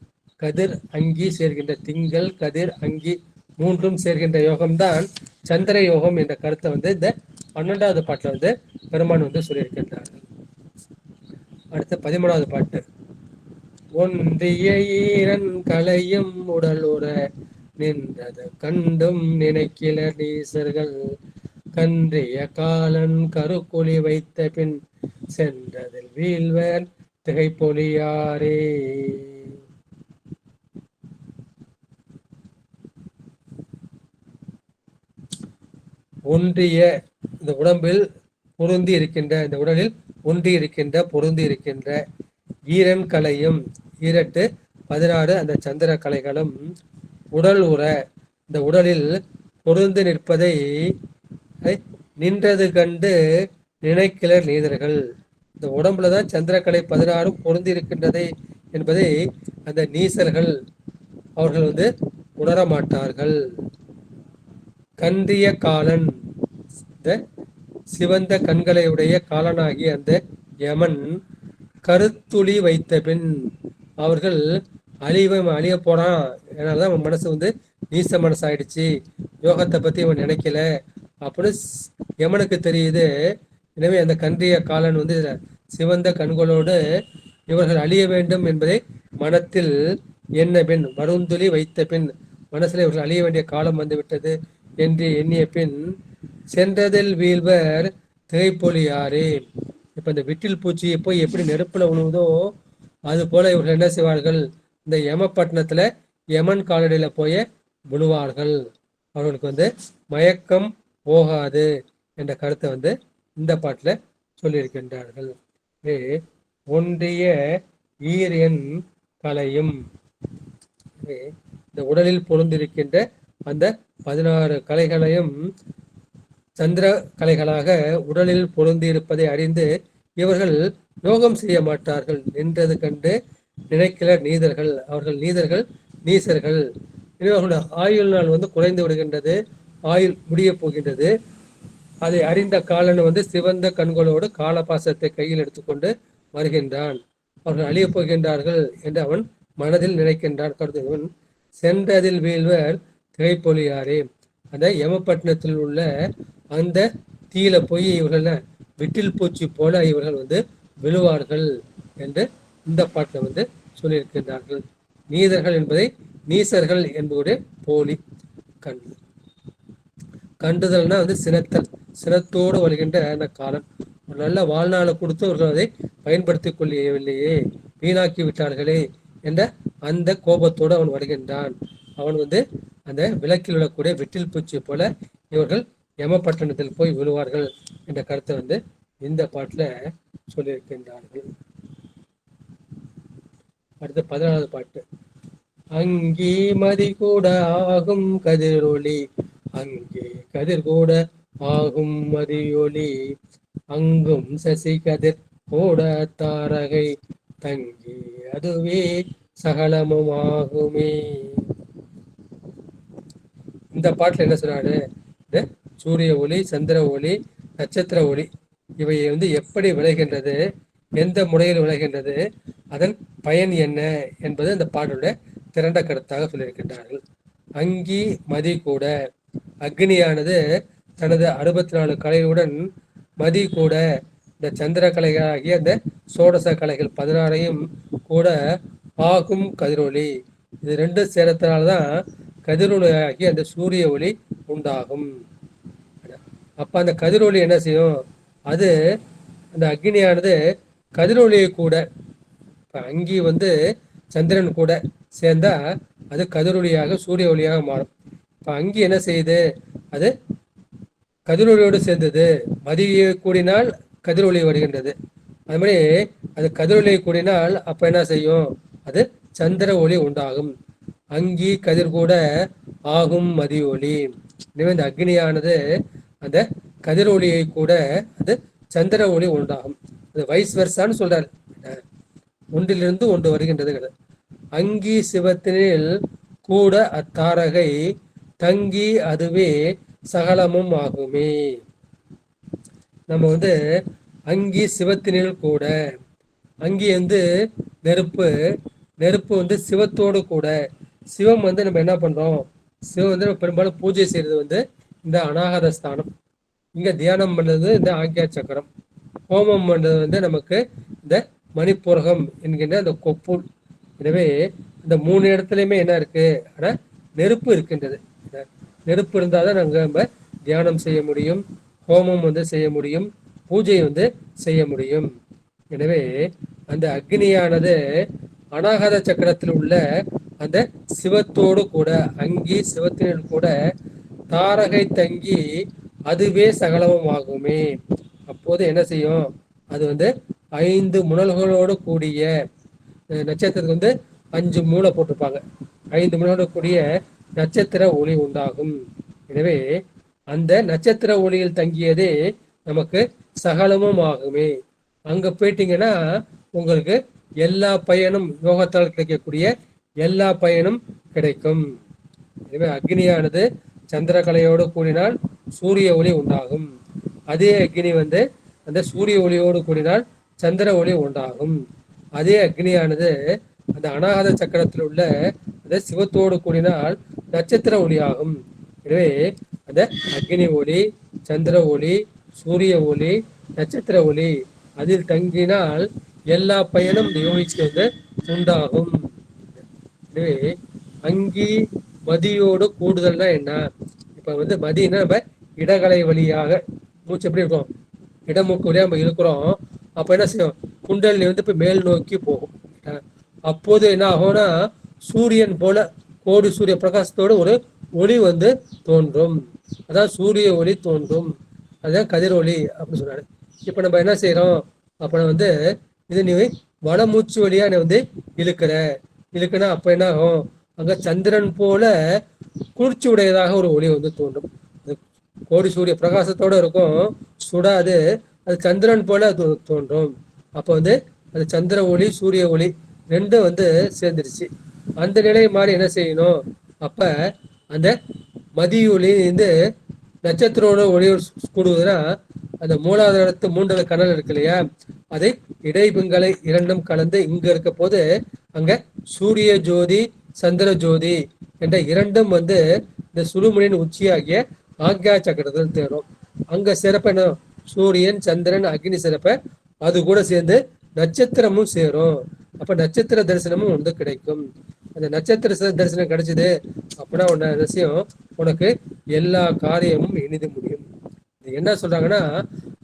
கதிர் அங்கி சேர்க்கின்ற, திங்கள் கதிர் அங்கி மூன்றும் சேர்க்கின்ற யோகம்தான் சந்திர யோகம் என்ற கருத்தை வந்து இந்த 12வது பாட்டுல வந்து பெருமான் வந்து சொல்லியிருக்கின்றார்கள். அடுத்த 13வது பாட்டு. ஒன்றிய ஈரன் களையும் உடல் உற நின்றது கண்டும் நினைக்கில நீசர்கள், கன்றிய காலன் கருக்குழி வைத்த பின் சென்றதில் வீழ்வர் திகைப்பொலியாரே. ஒன்றிய இந்த உடம்பில் பொருந்தி இருக்கின்ற, இந்த உடலில் ஒன்றி இருக்கின்ற பொருந்தி இருக்கின்ற ஈரன் கலையும், 16 அந்த சந்திர கலைகளும் உடல் உற, இந்த உடலில் பொருந்து நிற்பதை நின்றது கண்டு நினைக்கிலர் நீதர்கள். இந்த உடம்புலதான் சந்திரக்கலை 16 பொருந்தி இருக்கின்றதை என்பதை அந்த நீசர்கள் அவர்கள் வந்து உணர மாட்டார்கள். கன்றிய காலன், இந்த சிவந்த கண்களை உடைய காலனாகிய அந்த யமன் கருத்துளி வைத்த பின், அவர்கள் அழிய போறான், அதனாலதான் அவன் மனசு வந்து நீச மனசு ஆயிடுச்சு, யோகத்தை பத்தி இவன் நினைக்கல அப்படின்னு யமனுக்கு தெரியுது. எனவே அந்த கன்றிய காலன் வந்து சிவந்த கண்களோடு இவர்கள் அழிய வேண்டும் என்பதை மனத்தில் எண்ண பின், மருந்துளி வைத்த பின், மனசுல இவர்கள் அழிய வேண்டிய காலம் வந்துவிட்டது என்று எண்ணிய பின் சென்றதில் வீழ்வர் திகைப்பொலியாரே. இப்ப இந்த விட்டில் பூச்சியை போய் எப்படி நெருப்புல உழுவுதோ அது போல இவர்கள் என்ன செய்வார்கள், இந்த யமப்பட்டினத்துல யமன் காலடியில போய் விழுவார்கள். அவர்களுக்கு வந்து மயக்கம் போகாது என்ற கருத்தை வந்து இந்த பாட்டுல சொல்லியிருக்கின்றார்கள். ஒன்றிய ஈரியன் கலையும், எனவே இந்த உடலில் பொருந்திருக்கின்ற அந்த 16 கலைகளையும் சந்திர கலைகளாக உடலில் பொருந்தி இருப்பதை அறிந்து இவர்கள் யோகம் செய்ய மாட்டார்கள். நின்றது கண்டு நினைக்கலர் நீதர்கள், அவர்கள் நீதர்கள் நீசர்கள். இவர்களுடைய ஆயுள் நாள் குறைந்து விடுகின்றது, ஆயுள் முடிய போகின்றது. அதை அறிந்த காலன் சிவந்த கண்களோடு காலபாசத்தை கையில் எடுத்துக்கொண்டு வருகின்றான். அவர்கள் அழியப் போகின்றார்கள் என்று அவன் மனதில் நினைக்கின்றான். கருதுவன் சென்றதில் வீழ்வர் திகைப்பொழியாரே. அந்த யமப்பட்டினத்தில் உள்ள அந்த தீயில போய் இவர்கள் விட்டில் பூச்சி போல இவர்கள் விழுவார்கள் என்று இந்த பாட்டில் சொல்லியிருக்கின்றார்கள். நீதர்கள் என்பதை நீசர்கள் என்பதுடைய போலி. கண்டுதல்னா சினத்தல், சினத்தோடு வருகின்ற அந்த காலம். ஒரு நல்ல வாழ்நாளை கொடுத்து அவர்கள் அதை பயன்படுத்திக் கொள்ளவில்லையே, வீணாக்கி விட்டார்களே என்ற அந்த கோபத்தோடு அவன் வருகின்றான். அவன் அந்த விளக்கில் விழக்கூடிய வெற்றில் பூச்சி போல இவர்கள் யமப்பட்டணத்தில் போய் விழுவார்கள் என்ற கருத்தை இந்த பாட்டுல சொல்லியிருக்கின்றார்கள். அடுத்து 14வது பாட்டு. அங்கி மதி கூட ஆகும் கதிரொளி, அங்கே கதிர் கூட ஆகும் மதியொளி, அங்கும் சசி கதிர் கூட தாரகை தங்கி அதுவே சகலமும் ஆகுமே. இந்த பாட்டுல என்ன சொல்றாரு? இந்த சூரிய ஒளி, சந்திர ஒளி, நட்சத்திர ஒளி இவை எப்படி விளைகின்றது, எந்த முறையில் விளைகின்றது, அதன் பயன் என்ன என்பது அந்த பாட்டுடைய திரண்ட கருத்தாக சொல்லியிருக்கின்றார்கள். அங்கி மதி கூட, அக்னியானது தனது 64 கலையுடன் மதி கூட இந்த சந்திர கலைகளாகிய அந்த சோடச கலைகள் 16ஐயும் கூட ஆகும் கதிரொளி, இது ரெண்டும் சேரத்தினால்தான் கதிரொளி அந்த சூரிய ஒளி உண்டாகும். அப்ப அந்த கதிரொளி என்ன செய்யும்? அது அந்த அக்னியானது கதிரொளியை கூட, அங்கி சந்திரன் கூட சேர்ந்தா அது கதிரொளியாக சூரிய ஒளியாக மாறும். இப்ப அங்கி என்ன செய்யுது? அது கதிரொளியோடு சேர்ந்தது. மதியை கூடினால் கதிரொளி வருகின்றது. அது மாதிரி அது கதிரொளியை கூடினால் அப்ப என்ன செய்யும்? அது சந்திர ஒளி உண்டாகும். அங்கி கதிர் கூட ஆகும் மதி ஒளி. எனவே இந்த அக்னியானது அந்த கதிரொளியை கூட அது சந்திர ஒளி உண்டாகும். அது வைஸ் வெர்சான்னு சொல்றாரு. ஒன்றிலிருந்து ஒன்று வருகின்றது. அங்கி சிவத்தினில் கூட அத்தாரகை தங்கி அதுவே சகலமும் ஆகுமே. நம்ம அங்கி சிவத்தினில் கூட, அங்கி நெருப்பு, நெருப்பு சிவத்தோடு கூட. சிவம் நம்ம என்ன பண்றோம்? சிவம் பெரும்பாலும் பூஜை செய்யறது இந்த அநாகத ஸ்தானம். இங்க தியானம் பண்றது இந்த ஆக்யா சக்கரம். ஹோமம் பண்றது நமக்கு இந்த மணிப்பூரகம் என்கின்ற அந்த கொப்புள். எனவே இந்த 3 இடத்துலயுமே என்ன இருக்கு? ஆனா நெருப்பு இருக்கின்றது. நெருப்பு இருந்தாதான் நம்ம தியானம் செய்ய முடியும், ஹோமம் செய்ய முடியும், பூஜை செய்ய முடியும். எனவே அந்த அக்னியானது அநாகத சக்கரத்தில் உள்ள அந்த சிவத்தோடு கூட, அங்கி சிவத்தினர் கூட தாரகை தங்கி அதுவே சகலமும் ஆகுமே. அப்போது என்ன செய்யும்? அது 5 முனல்களோடு கூடிய நட்சத்திரத்துக்கு 5 மூளை போட்டிருப்பாங்க. 5 முனலோடு கூடிய நட்சத்திர ஒளி உண்டாகும். எனவே அந்த நட்சத்திர ஒளியில் தங்கியதே நமக்கு சகலமும் ஆகுமே. அங்க போயிட்டீங்கன்னா உங்களுக்கு எல்லா பயனும், யோகத்தால் கிடைக்கக்கூடிய எல்லா பயனும் கிடைக்கும். எனவே அக்னியானது சந்திரகலையோடு கூடினால் சூரிய ஒளி உண்டாகும். அதே அக்னி அந்த சூரிய ஒளியோடு கூடினால் சந்திர ஒளி உண்டாகும். அதே அக்னியானது அந்த அநாகத சக்கரத்தில் உள்ள அந்த சிவத்தோடு கூடினால் நட்சத்திர ஒளி ஆகும். எனவே அந்த அக்னி ஒளி, சந்திர ஒளி, சூரிய ஒளி, நட்சத்திர ஒளி அதில் தங்கினால் எல்லா பயனும் யோகிக்கு உண்டாகும். எனவே அங்கி மதியோடு கூடுதல்னா என்ன? இப்ப மதினா நம்ம இடகலை வழியாக மூச்சு எப்படி இருக்கும்? இடமூக்கு வழியா நம்ம இருக்கிறோம். அப்ப என்ன செய்யும்? குண்டலினி இப்ப மேல் நோக்கி போகும். அப்போது என்ன ஆகும்னா சூரியன் போல கோடி சூரிய பிரகாசத்தோடு ஒரு ஒளி தோன்றும். அதான் சூரிய ஒளி தோன்றும். அதுதான் கதிர் ஒளி அப்படின்னு சொன்னாரு. இப்ப நம்ம என்ன செய்யறோம்? அப்ப இது நீ வடமூச்சு வழியா நீ இழுக்கிற. இழுக்குன்னா அப்ப என்ன ஆகும்? அங்க சந்திரன் போல குளிர்ச்சி உடையதாக ஒரு ஒளி வந்து தோன்றும். கோடி சூரிய பிரகாசத்தோட இருக்கும், சுடாது, அது சந்திரன் போல தோன்றும். அப்ப வந்து அது சந்திர ஒளி சூரிய ஒளி ரெண்டும் வந்து சேர்ந்துருச்சு. அந்த நிலை மாதிரி என்ன செய்யணும், அப்ப அந்த மதிய ஒளி வந்து நட்சத்திரோட ஒளி கூடுவதுன்னா அந்த மூலாவது இடத்து மூன்றரை கனல் இருக்கு இல்லையா, அதை இடைபிங்களை இரண்டும் கலந்து இங்க இருக்க போது அங்க சூரிய ஜோதி சந்திர ஜோதி என்ற இரண்டும் வந்து இந்த சுழுமுனையின் உச்சியாகிய ஆக்யா சக்கரத்தில் தேரும். அங்க சிறப்பு என்ன, சூரியன் சந்திரன் அக்னி சிறப்ப அது கூட சேர்ந்து நட்சத்திரமும் சேரும். அப்ப நட்சத்திர தரிசனமும் வந்து கிடைக்கும். அந்த நட்சத்திர தரிசனம் கிடைச்சது அப்படின்னா உன்ன விஷயம் உனக்கு எல்லா காரியமும் இனிது முடியும். என்ன சொல்றாங்கன்னா,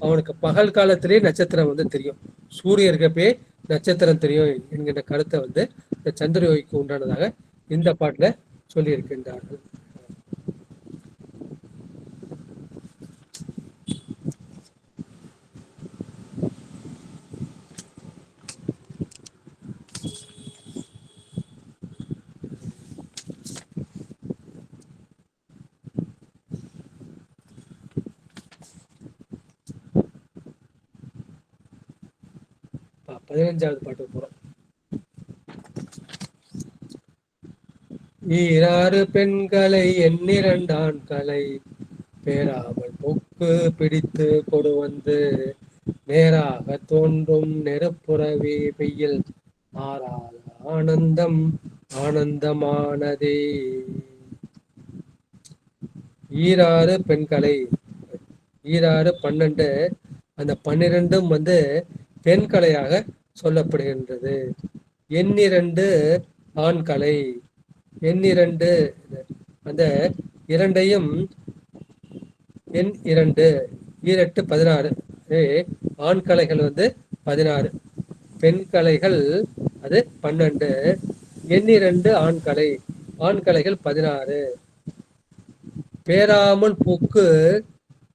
அவனுக்கு பகல் காலத்திலேயே நட்சத்திரம் வந்து தெரியும், சூரியன் இருக்கப்பே நட்சத்திரம் தெரியும் என்கின்ற கருத்தை வந்து இந்த சந்திர யோகிக்கு உண்டானதாக இந்த பாட்டுல சொல்லி இருக்கின்றார்கள். பதினஞ்சாவது பாட்டு போறோம். ஈராறு பெண்களை எண்ணிரண்டாண்களை பேராமல் பொக்கு பிடித்து கொடு வந்து நேராக தோன்றும் நெருப்புறவி பெய்யில் ஆறாத ஆனந்தம் ஆனந்தமானதே. ஈராறு பெண்களை, ஈராறு 12, அந்த 12ம் வந்து பெண்கலையாக சொல்லப்படுகின்றது. எண்ணிரண்டு ஆண்களை, எண்ணிரண்டு அந்த இரண்டையும் எண் 2 ஈரெட்டு 16, ஆண்கலைகள் வந்து 16, பெண்கலைகள் அது 12, எண்ணிரண்டு ஆண்கலை, ஆண்கலைகள் 16, பேராமல் பூக்கு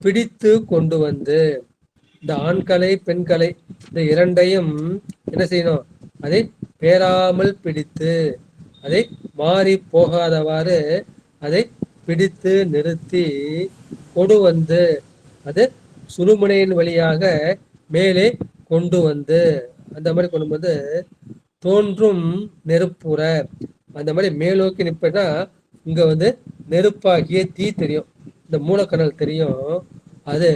பிடித்து கொண்டு வந்து, இந்த ஆண்கலை பெண்கலை இந்த இரண்டையும் என்ன செய்யணும், அதை பேராமல் பிடித்து, அதை மாறி போகாதவாறு அதை பிடித்து நிறுத்தி கொடு வந்து, அது சுழுமுனையின் வழியாக மேலே கொண்டு வந்து, அந்த மாதிரி கொண்டு வந்து தோன்றும் நெருப்புற, அந்த மாதிரி மேலோக்கி நிற்பனா இங்க வந்து நெருப்பாகிய தீ தெரியும், இந்த மூலக்கணல் தெரியும், அது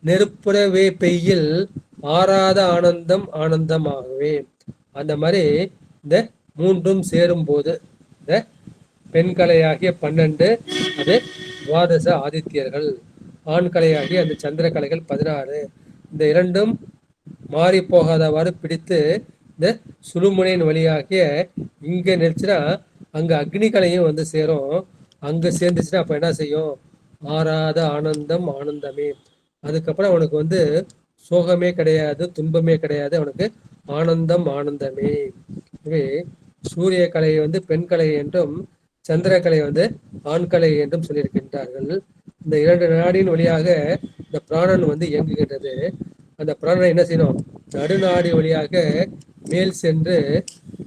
நெருப்புறவே பெய்யில் ஆறாத ஆனந்தம் ஆனந்தமாகவே. அந்த மாதிரி இந்த மூன்றும் சேரும் போது இந்த பெண்கலையாகிய 12 அது துவாதச ஆதித்யர்கள், ஆண்கலையாகிய அந்த சந்திரகலைகள் 16, இந்த இரண்டும் மாறி போகாதவாறு பிடித்து இந்த சுழுமுனையின் வழியாகிய இங்க நிறுத்தினா அங்க அக்னிகலையும் வந்து சேரும். அங்க சேர்ந்துச்சுன்னா அப்ப என்ன செய்யும், ஆறாத ஆனந்தம் ஆனந்தமே. அதுக்கப்புறம் அவனுக்கு வந்து சோகமே கிடையாது, துன்பமே கிடையாது, அவனுக்கு ஆனந்தம் ஆனந்தமே. சூரிய கலையை வந்து பெண்கலை என்றும் சந்திரகலை வந்து ஆண்கலை என்றும் சொல்லியிருக்கின்றார்கள். இந்த 2 நாடியின் வழியாக இந்த பிராணன் வந்து இயங்குகின்றது. அந்த பிராணனை என்ன செய்யணும், நடுநாடி வழியாக மேல் சென்று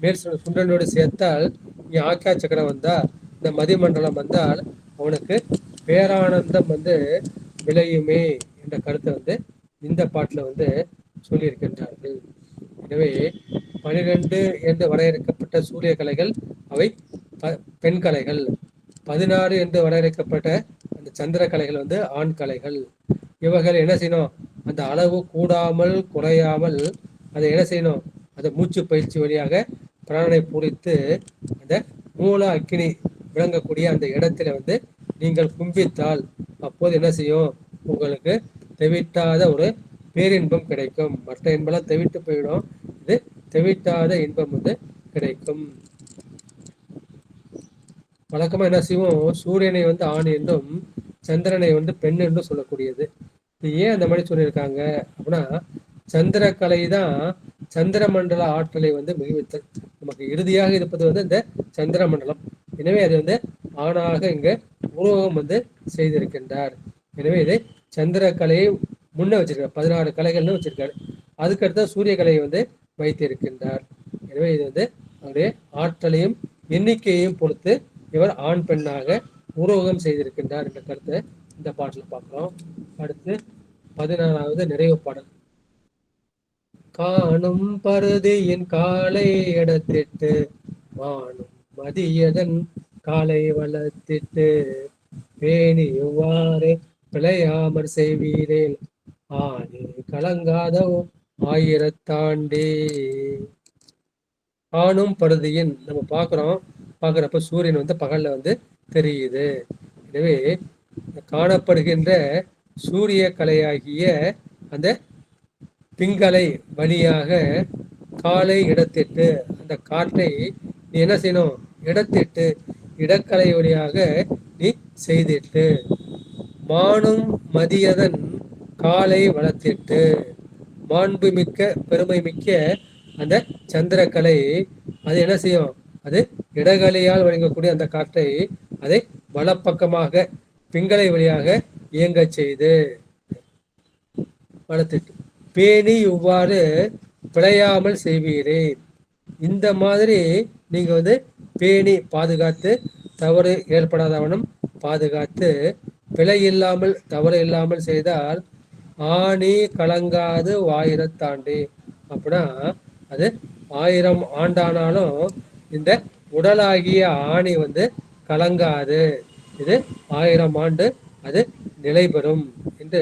மேல் சுண்டனோடு சேர்த்தால் இங்கே ஆக்கியா சக்கரம் வந்தா, இந்த மதிமண்டலம் வந்தால் அவனுக்கு பேரானந்தம் வந்து விளையுமே என்ற கருத்தை வந்து இந்த பாட்டுல வந்து சொல்லியிருக்கின்றார்கள். எனவே 12 என்று வரையறுக்கப்பட்ட சூரிய கலைகள் அவை பெண் கலைகள், 16 என்று வரையறுக்கப்பட்ட அந்த சந்திர கலைகள் வந்து ஆண் கலைகள். இவர்கள் என்ன செய்யணும், அந்த அளவு கூடாமல் குறையாமல் அதை என்ன செய்யணும், அந்த மூச்சு பயிற்சி வழியாக பிராணனை பூரித்து அந்த மூல அக்கினி விளங்கக்கூடிய அந்த இடத்துல வந்து நீங்கள் கும்பித்தால் அப்போது என்ன செய்யும், உங்களுக்கு தெவிட்டாத ஒரு பேரின்பம் கிடைக்கும். மற்ற இன்பம்லாம் தெவிட்டு போயிடும், இது தெவிட்டாத இன்பம் வந்து கிடைக்கும். வழக்கமா என்ன செய்வோம், சூரியனை வந்து ஆண் என்றும் சந்திரனை வந்து பெண் என்றும் சொல்லக்கூடியது. இது ஏன் அந்த மாதிரி சொல்லியிருக்காங்க அப்படின்னா, சந்திரக்கலை தான் சந்திர மண்டல ஆற்றலை வந்து மிகுவித்தல். நமக்கு இறுதியாக இருப்பது வந்து இந்த சந்திர மண்டலம். எனவே அது வந்து ஆணாக இங்க உருவகம் வந்து செய்திருக்கின்றார். எனவே இதை சந்திரக்கலையை முன்ன வச்சிருக்காரு, 16 கலைகள்னு வச்சிருக்காரு. அதுக்கடுத்த சூரிய கலையை வந்து வைத்திருக்கின்றார். எனவே இது வந்து அவருடைய ஆற்றலையும் எண்ணிக்கையையும் பொறுத்து இவர் ஆண் பெண்ணாக உருவகம் செய்திருக்கின்றார் என்ற கருத்தை இந்த பாட்டுல பார்க்கிறோம். அடுத்து 16வது நிறைவு பாடல். காணும் பருதியின் காலை இடத்திட்டு வானும் மதியதன் காலை வளர்த்திட்டு பேணி இவ்வாறு பிழையாமற் செய்வீரேல் ஆணி கலங்காதோ ஆயிரத்தாண்டே. காணும் பருதியின் நம்ம பார்க்குறப்ப சூரியன் வந்து பகல்ல வந்து தெரியுது. எனவே காணப்படுகின்ற சூரிய கலையாகிய அந்த பிங்களை வழியாக காலை இடத்திட்டு அந்த காற்றை நீ என்ன செய்யணும்? இடத்திட்டு இடக்கலை வழியாக நீ செய்திட்டு மானும் மதியதன் காலை வளர்த்திட்டு மாண்பு மிக்க பெருமை மிக்க அந்த சந்திரக்கலை அது என்ன செய்யும்? அது இடகலையால் வழங்கக்கூடிய அந்த காற்றை அதை வலப்பக்கமாக பிங்களை வழியாக இயங்க செய்து வளர்த்திட்டு பேணி இவ்வாறு பிழையாமல் செய்வீரே. இந்த மாதிரி நீங்க வந்து பேணி பாதுகாத்து தவறு ஏற்படாதவனும் பாதுகாத்து பிழை இல்லாமல் தவறு இல்லாமல் செய்தால் ஆணி கலங்காது ஆயிரத்தாண்டு. அப்படின்னா அது 1000 ஆண்டானாலும் இந்த உடலாகிய ஆணி வந்து கலங்காது. இது 1000 ஆண்டு அது நிலை பெறும் என்று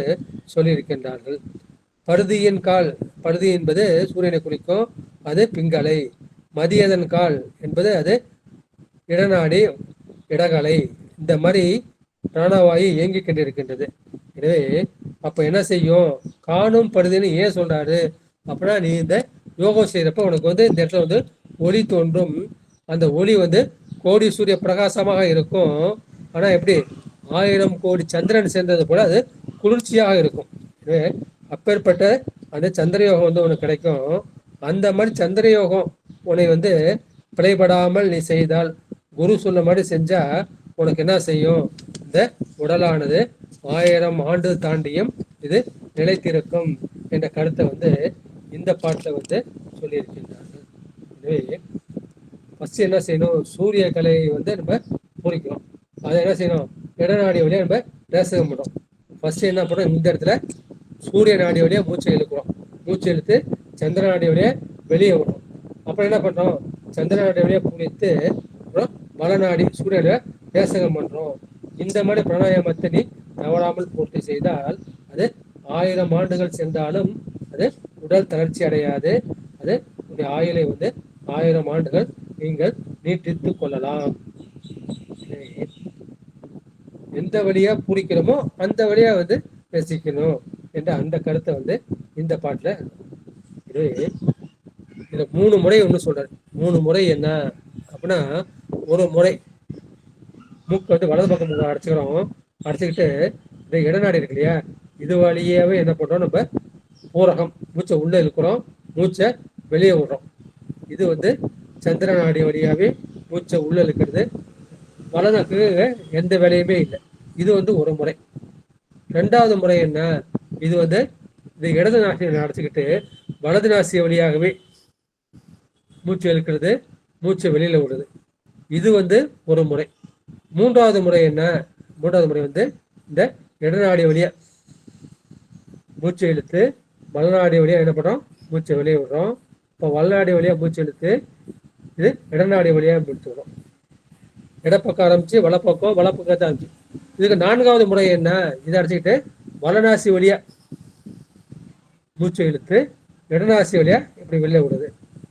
சொல்லியிருக்கின்றார்கள். பருதியின் கால், பருதி என்பது சூரியனை குறிக்கும், அது பிங்களை. மதியதன் கால் என்பது அது இடநாடி இடகலை. இந்த மாதிரி பிராணவாயு இயங்கிக் கொண்டிருக்கின்றது. எனவே அப்ப என்ன செய்யும்? காணும் பருதின்னு ஏன் சொல்றாரு அப்படின்னா, நீ இந்த யோகம் செய்யறப்ப உனக்கு வந்து இந்த இடத்துல வந்து ஒளி தோன்றும். அந்த ஒளி வந்து கோடி சூரிய பிரகாசமாக இருக்கும். ஆனா எப்படி 1000 கோடி சந்திரன் சேர்ந்தது போல அது குளிர்ச்சியாக இருக்கும். அப்பேற்பட்ட அந்த சந்திர யோகம் வந்து உனக்கு கிடைக்கும். அந்த மாதிரி சந்திர யோகம் உன்னை வந்து பிழைபடாமல் நீ செய்தால், குரு சொன்ன மாதிரி செஞ்சா உனக்கு என்ன செய்யும்? இந்த உடலானது 1000 ஆண்டு தாண்டியும் இது நிலைத்திருக்கும் என்ற கருத்தை வந்து இந்த பாட்டில் வந்து சொல்லியிருக்கின்றார்கள். எனவே ஃபர்ஸ்ட் என்ன செய்யணும்? சூரிய கலையை வந்து நம்ம பூரிக்கிறோம். அதை என்ன செய்யணும்? இடநாடி வழியாக நம்ம ரேசகம் பண்ணுறோம். ஃபர்ஸ்ட் என்ன பண்ணுறோம்? இந்த இடத்துல சூரிய நாடி வழியாக மூச்சை இழுக்கிறோம். மூச்சை இழுத்து சந்திர நாடி வழியாக வெளியே விடுறோம். அப்புறம் என்ன பண்ணுறோம்? சந்திர நாடி வழியாக பூரித்து அப்புறம் மலநாடி சூரியனை ரேசகம் பண்ணுறோம். இந்த மாதிரி பிராணாயாமத்தை நீ தவறாமல் பூர்த்தி செய்தால் அது 1000 ஆண்டுகள் சென்றாலும் அது உடல் தளர்ச்சி அடையாது. அது உடைய ஆயுளை வந்து 1000 ஆண்டுகள் நீங்கள் நீட்டித்துக் கொள்ளலாம். எந்த வழியா பூரிக்கிறோமோ அந்த வழியா வந்து ரசிக்கணும் என்ற அந்த கருத்தை வந்து இந்த பாட்டுல இதுல 3 முறை ஒண்ணு சொல்றாரு. 3 முறை என்ன அப்படின்னா, ஒரு முறை மூக்கு வந்து வலது பக்கம் மூக்கு அடைச்சுக்கிறோம். அடைச்சிக்கிட்டு இந்த இடநாடி இருக்கு இல்லையா, இது வழியாவே என்ன பண்றோம்? நம்ம பூரகம் மூச்சை உள்ள இழுக்கிறோம், மூச்சை வெளியே விடுறோம். இது வந்து சந்திர நாடி வழியாவே மூச்சை உள்ள இழுக்கிறது. வலதுக்கு எந்த வேலையுமே இல்லை. இது வந்து ஒரு முறை. 2வது முறை என்ன? இது வந்து இந்த இடது நாசியை அடைச்சிக்கிட்டு வலது நாசிய வழியாகவே மூச்சு இழுக்கிறது, மூச்சை வெளியில விடுறது. இது வந்து ஒரு முறை. 3வது முறை என்ன? 3வது முறை வந்து இந்த இடநாடி வழியா மூச்சை இழுத்து வலநாடி வழியா என்ன பண்றோம்? மூச்சை வெளியே விடுறோம். இப்போ வலநாடி வழியா மூச்சு இழுத்து இது இடநாடி வழியா மூச்சு விடுறோம். இடப்பக்கம் ஆரம்பிச்சு வலப்பக்கம், வலப்பக்கத்தை ஆரம்பிச்சு. இதுக்கு 4வது முறை என்ன? இதை அடைச்சிக்கிட்டு வலநாசி வழியா மூச்சை இழுத்து இடநாசி வழியா இப்படி வெளியே விடுது.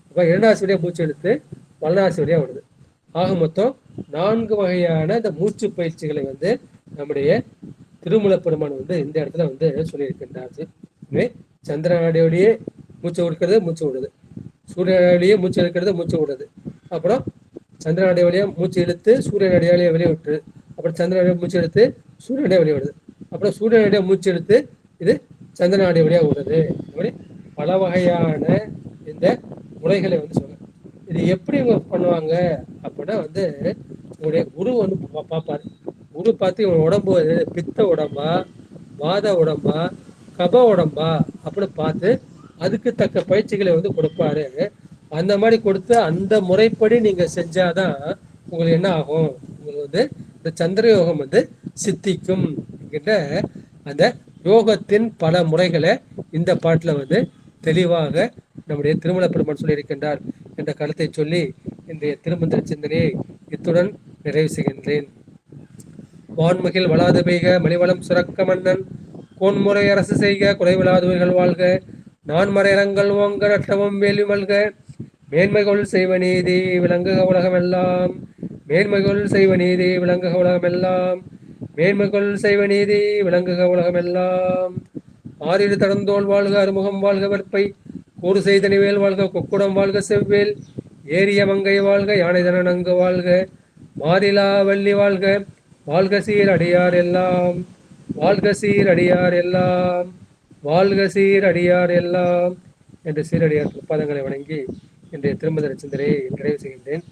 அப்போ இடநாசி வழியா மூச்சு இழுத்து வலநாசி வழியா விடுது. ஆக மொத்தம் 4 வகையான இந்த மூச்சு பயிற்சிகளை வந்து நம்முடைய திருமூல பெருமான் வந்து இந்த இடத்துல வந்து சொல்லியிருக்கின்றார். சந்திர நாடியோடையே மூச்சை விடுக்கிறது, மூச்சு விடுது. சூரிய நாடியோடையே மூச்சு இழுக்கிறது, மூச்சு விடுறது. அப்புறம் சந்திர நாடி வழியா மூச்சு இழுத்து சூரிய நாடியாலேயே வெளியே விட்டுரு. அப்புறம் சந்திர நாடியா மூச்சு எடுத்து சூரிய நாடியா வெளியே விடுது. அப்புறம் சூரிய நாடியா மூச்சு எடுத்து இது சந்திர நாடி வழியா விடுறது. அப்படி பல வகையான இந்த முறைகளை வந்து சொல்ல. இது எப்படி இவங்க பண்ணுவாங்க அப்படின்னா வந்து உங்களுடைய குரு வந்து பார்ப்பாரு. குரு பார்த்து இவன் உடம்பு பித்த உடம்பா, வாத உடம்பா, கப உடம்பா அப்படின்னு பார்த்து அதுக்கு தக்க பயிற்சிகளை வந்து கொடுப்பாரு. அந்த மாதிரி கொடுத்து அந்த முறைப்படி நீங்க செஞ்சாதான் உங்களுக்கு என்ன ஆகும், உங்களுக்கு வந்து இந்த சந்திர யோகம் வந்து சித்திக்கும் என்கின்ற அந்த யோகத்தின் பல முறைகளை இந்த பாட்டுல வந்து தெளிவாக நம்முடைய திருமல பெருமான் சொல்லியிருக்கின்றார் என்ற கருத்தை சொல்லி இன்றைய திருமந்திர சிந்தனையை இத்துடன் நிறைவு செய்கின்றேன். வான்முகில் வளாது பெய்க மணிவளம் சுரக்க மன்னன் கோன்முறை அரசு செய்க குறைவிலாதவர்கள் வாழ்க நான்மறையரங்கள் ஓங்க நட்டமும் வேள்வி மல்க மேன்மைகள் செய்வ நீதி விளங்குக உலகமெல்லாம் மேன்மைகள் செய்வ நீதி விளங்குக உலகமெல்லாம் மேன்மைகள் செய்வ நீதி விளங்குக உலகமெல்லாம். ஆறிரு தடந்தோள் வாழ்க அறுமுகம் வாழ்க வெற்பை கூறு செய்தனிவேல் வாழ்க கொக்குடம் வாழ்க செவ்வேல் ஏரிய மங்கை வாழ்க யானை தனநங்கு வாழ்க மாறிலா வள்ளி வாழ்க வாழ்க சீர் அடியார் எல்லாம் வாழ்க சீர் அடியார் எல்லாம் வாழ்க சீர் அடியார் எல்லாம் என்று சீரடியார் பாதங்களை வணங்கி இன்றைய திருமந்திர சிந்தனையை நிறைவு செய்கின்றேன்.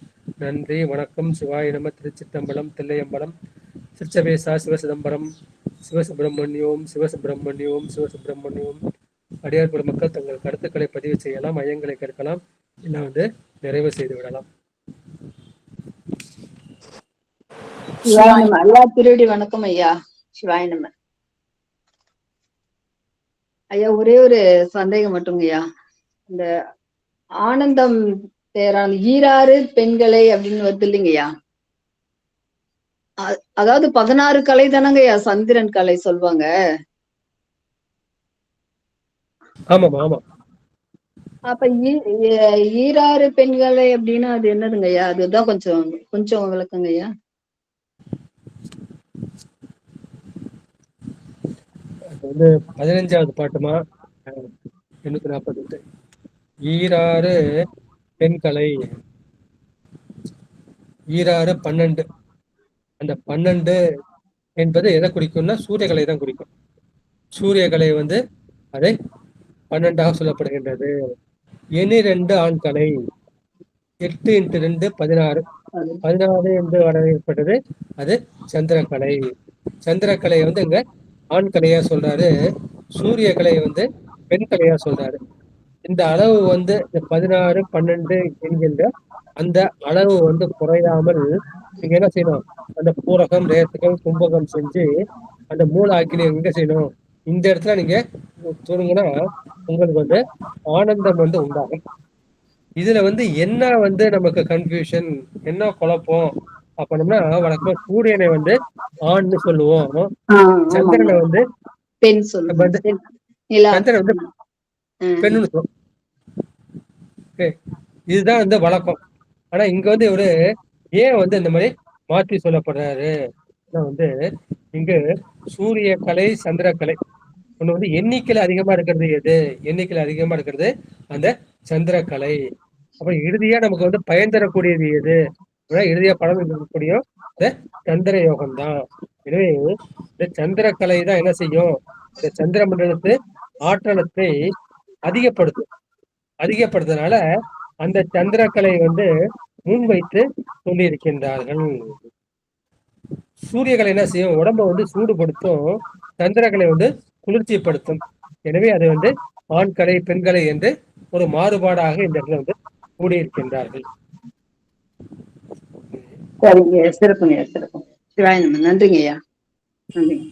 நன்றி, வணக்கம். சிவாய நம. திருச்சிற்றம்பலம், தில்லையம்பலம், திருச்சபேசா, சிவசிதம்பரம், சிவசுப்பிரமணியோம், சிவசுப்பிரமணியோம், சிவசுப்பிரமணியோம். அடியார் பெருமக்கள் தங்கள் கருத்துக்களை பதிவு செய்யலாம், ஐயங்களை கேட்கலாம், இல்லை வந்து நிறைவு செய்து விடலாம். சிவாய நம. எல்லா திருடி வணக்கம் ஐயா. சிவாய நம. ஐயா, ஒரே ஒரு சந்தேகம் மட்டும் ஐயா. இந்த ஆனந்தம் பேரான ஈராறு பெண்களை அப்படின்னு வருது இல்லைங்கய்யா. அதாவது 16 கலை தானங்கய்யா சந்திரன் கலை சொல்லுவாங்க. ஆமாம் ஆமா. அப்ப ஈராறு பெண்களை அப்படின்னா அது என்னதுங்க ஐயா? அதுதான் கொஞ்சம் விளக்குங்க ஐயா. வந்து 15வது பாட்டுமா 848 ஈராறு பெண்கலை ஈராறு 12. அந்த 12 என்பது எதை குறிக்கும்னா சூரியகலை தான் குறிக்கும். சூரியகலை வந்து அதை 12ஆக சொல்லப்படுகின்றது. 2 ஆண் கலை 8 × 2 16 16 என்று வரவேற்பட்டது. அது சந்திரக்கலை. சந்திரக்கலையை வந்து இங்க ஆண் கலையா சொல்றாரு, சூரிய கலையை வந்து பெண் கலையா சொல்றாரு. இந்த அளவு வந்து 16 12 என்கின்ற அந்த அளவு வந்து குறையாமல் நீங்க என்ன செய்யணும், அந்த பூரகம் ரேசகம் கும்பகம் செஞ்சு அந்த மூல ஆக்கினை எங்க செய்யணும், இந்த இடத்துல நீங்க தூங்குனா உங்களுக்கு வந்து ஆனந்தம் வந்து உண்டாகும். இதுல வந்து என்ன வந்து நமக்கு கன்ஃபியூஷன், என்ன குழப்பம் அப்படின்னா, வழக்கமா சூரியனை வந்து ஆண்னு சொல்லுவோம், சந்திரனை வந்து பெண் சொல்லுவோம், சந்திரன் வந்து பெண்ணுன்னு சொல்லுவோம். இதுதான் வந்து வழக்கம். ஆனா இங்க வந்து இவரு ஏன் வந்து இந்த மாதிரி மாற்றி சொல்லப்படுறாரு வந்து, இங்கு சூரிய கலை சந்திரக்கலை ஒண்ணு வந்து எண்ணிக்கையில அதிகமா இருக்கிறது எது, எண்ணிக்கையில அதிகமா இருக்கிறது அந்த சந்திரக்கலை. அப்ப இறுதியா நமக்கு வந்து பயன் தரக்கூடியது எது, இறுதியா படம் இருக்கக்கூடிய இந்த சந்திர யோகம் தான். எனவே இந்த சந்திரக்கலை தான் என்ன செய்யும், இந்த சந்திர மண்டலத்து ஆற்றலத்தை அதிகப்படுத்தும். அதிகப்படுத்துறதுனால அந்த சந்திரக்கலை வந்து முன்வைத்து சொல்லி இருக்கின்றார்கள். சூரியகலை என்ன செய்யும், உடம்ப வந்து சூடுபடுத்தும், சந்திரகலை வந்து குளிர்ச்சிப்படுத்தும். எனவே அது வந்து ஆண்கலை பெண்கலை என்று ஒரு மாறுபாடாக இந்த இடத்துல வந்து கூடியிருக்கின்றார்கள். சரிங்க, சிறப்புங்க, சிறப்பு. சிவாய நம. நன்றிங்க ஐயா. நன்றிங்க.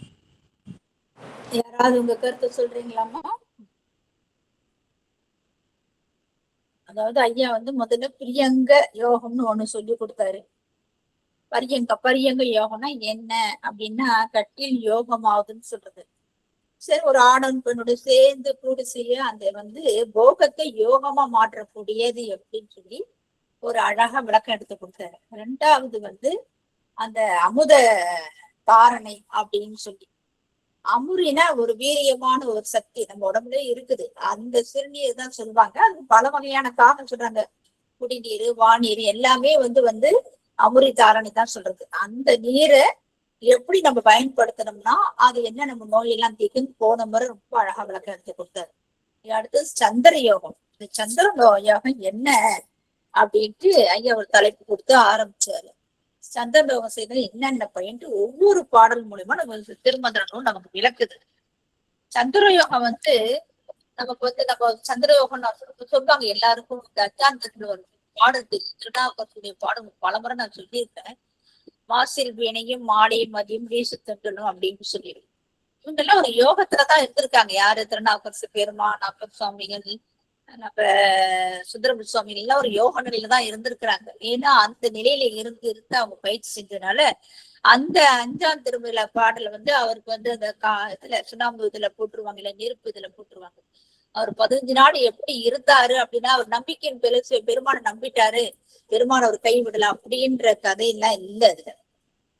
யாராவது உங்க கருத்தை சொல்றீங்களாமா? அதாவது ஐயா வந்து முதல்ல பிரியங்க யோகம்னு ஒண்ணு சொல்லி கொடுத்தாரு. பரியங்க யோகம்னா என்ன அப்படின்னா, கட்டில் யோகம் ஆகுதுன்னு சொல்றது. சரி, ஒரு ஆணன் பெண்ணுடைய சேர்ந்து கூடி செய்ய அந்த வந்து போகத்தை யோகமா மாற்றக்கூடியது அப்படின்னு சொல்லி ஒரு அழகா விளக்கம் எடுத்து கொடுத்தாரு. 2வது வந்து அந்த அமுத தாரணை அப்படின்னு சொல்லி, அமுரினா ஒரு வீரியமான ஒரு சக்தி நம்ம உடம்புல இருக்குது. அந்த சிறுநீர் தான் சொல்லுவாங்க. அது பல வகையான காரணம் சொல்றாங்க. குடிநீர், வாநீர் எல்லாமே வந்து அமுரி தாரணை தான் சொல்றது. அந்த நீரை எப்படி நம்ம பயன்படுத்தணும்னா அது என்ன நம்ம நோயெல்லாம் தீர்க்கும் போன முறை ரொம்ப அழகா விளக்கம் எடுத்து கொடுத்தாரு. அடுத்து சந்திர யோகம். இந்த சந்திர யோகம் என்ன அப்படின்ட்டு ஐயா ஒரு தலைப்பு கொடுத்து ஆரம்பிச்சாரு. சந்திர யோகம் செய்த என்னென்ன பயன்ட்டு ஒவ்வொரு பாடல் மூலியமா நம்ம திருமந்திரம் நமக்கு விளக்குது. சந்திர யோகம் வந்து நமக்கு வந்து நம்ம சந்திர யோகம் சொல்லுவாங்க எல்லாருக்கும் அத்தியானத்துல வருது. பாடல் திருநாவுக்கரசுடைய பாடல் பலமுறை நான் சொல்லியிருக்கேன். மாசில் வீணையும் மாலையும் மதியம் வீசுத்தண்டலும் அப்படின்னு சொல்லியிருக்கேன். இவங்க எல்லாம் ஒரு யோகத்துலதான் இருந்திருக்காங்க. யாரு? திருநாவுக்கரசு பெருமான், அப்பர் சுவாமிகள், நம்ம சுந்தரமூர்த்தி சுவாமிகள் எல்லாம் ஒரு யோக நிலையில தான் இருந்திருக்கிறாங்க. ஏன்னா அந்த நிலையில இருந்து அவங்க பயிற்சி செஞ்சதுனால அந்த 5ஆம் திருமுறை பாடல அவருக்கு அந்த இதுல சுண்ணாம்பு இதுல போட்டுருவாங்க, இல்ல நெருப்பு இதுல போட்டுருவாங்க. அவர் 15 நாள் எப்படி இருந்தாரு அப்படின்னா, அவர் நம்பிக்கையின் பெருமான நம்பிட்டாரு, பெருமான அவர் கைவிடல அப்படின்ற கதையெல்லாம் இல்ல.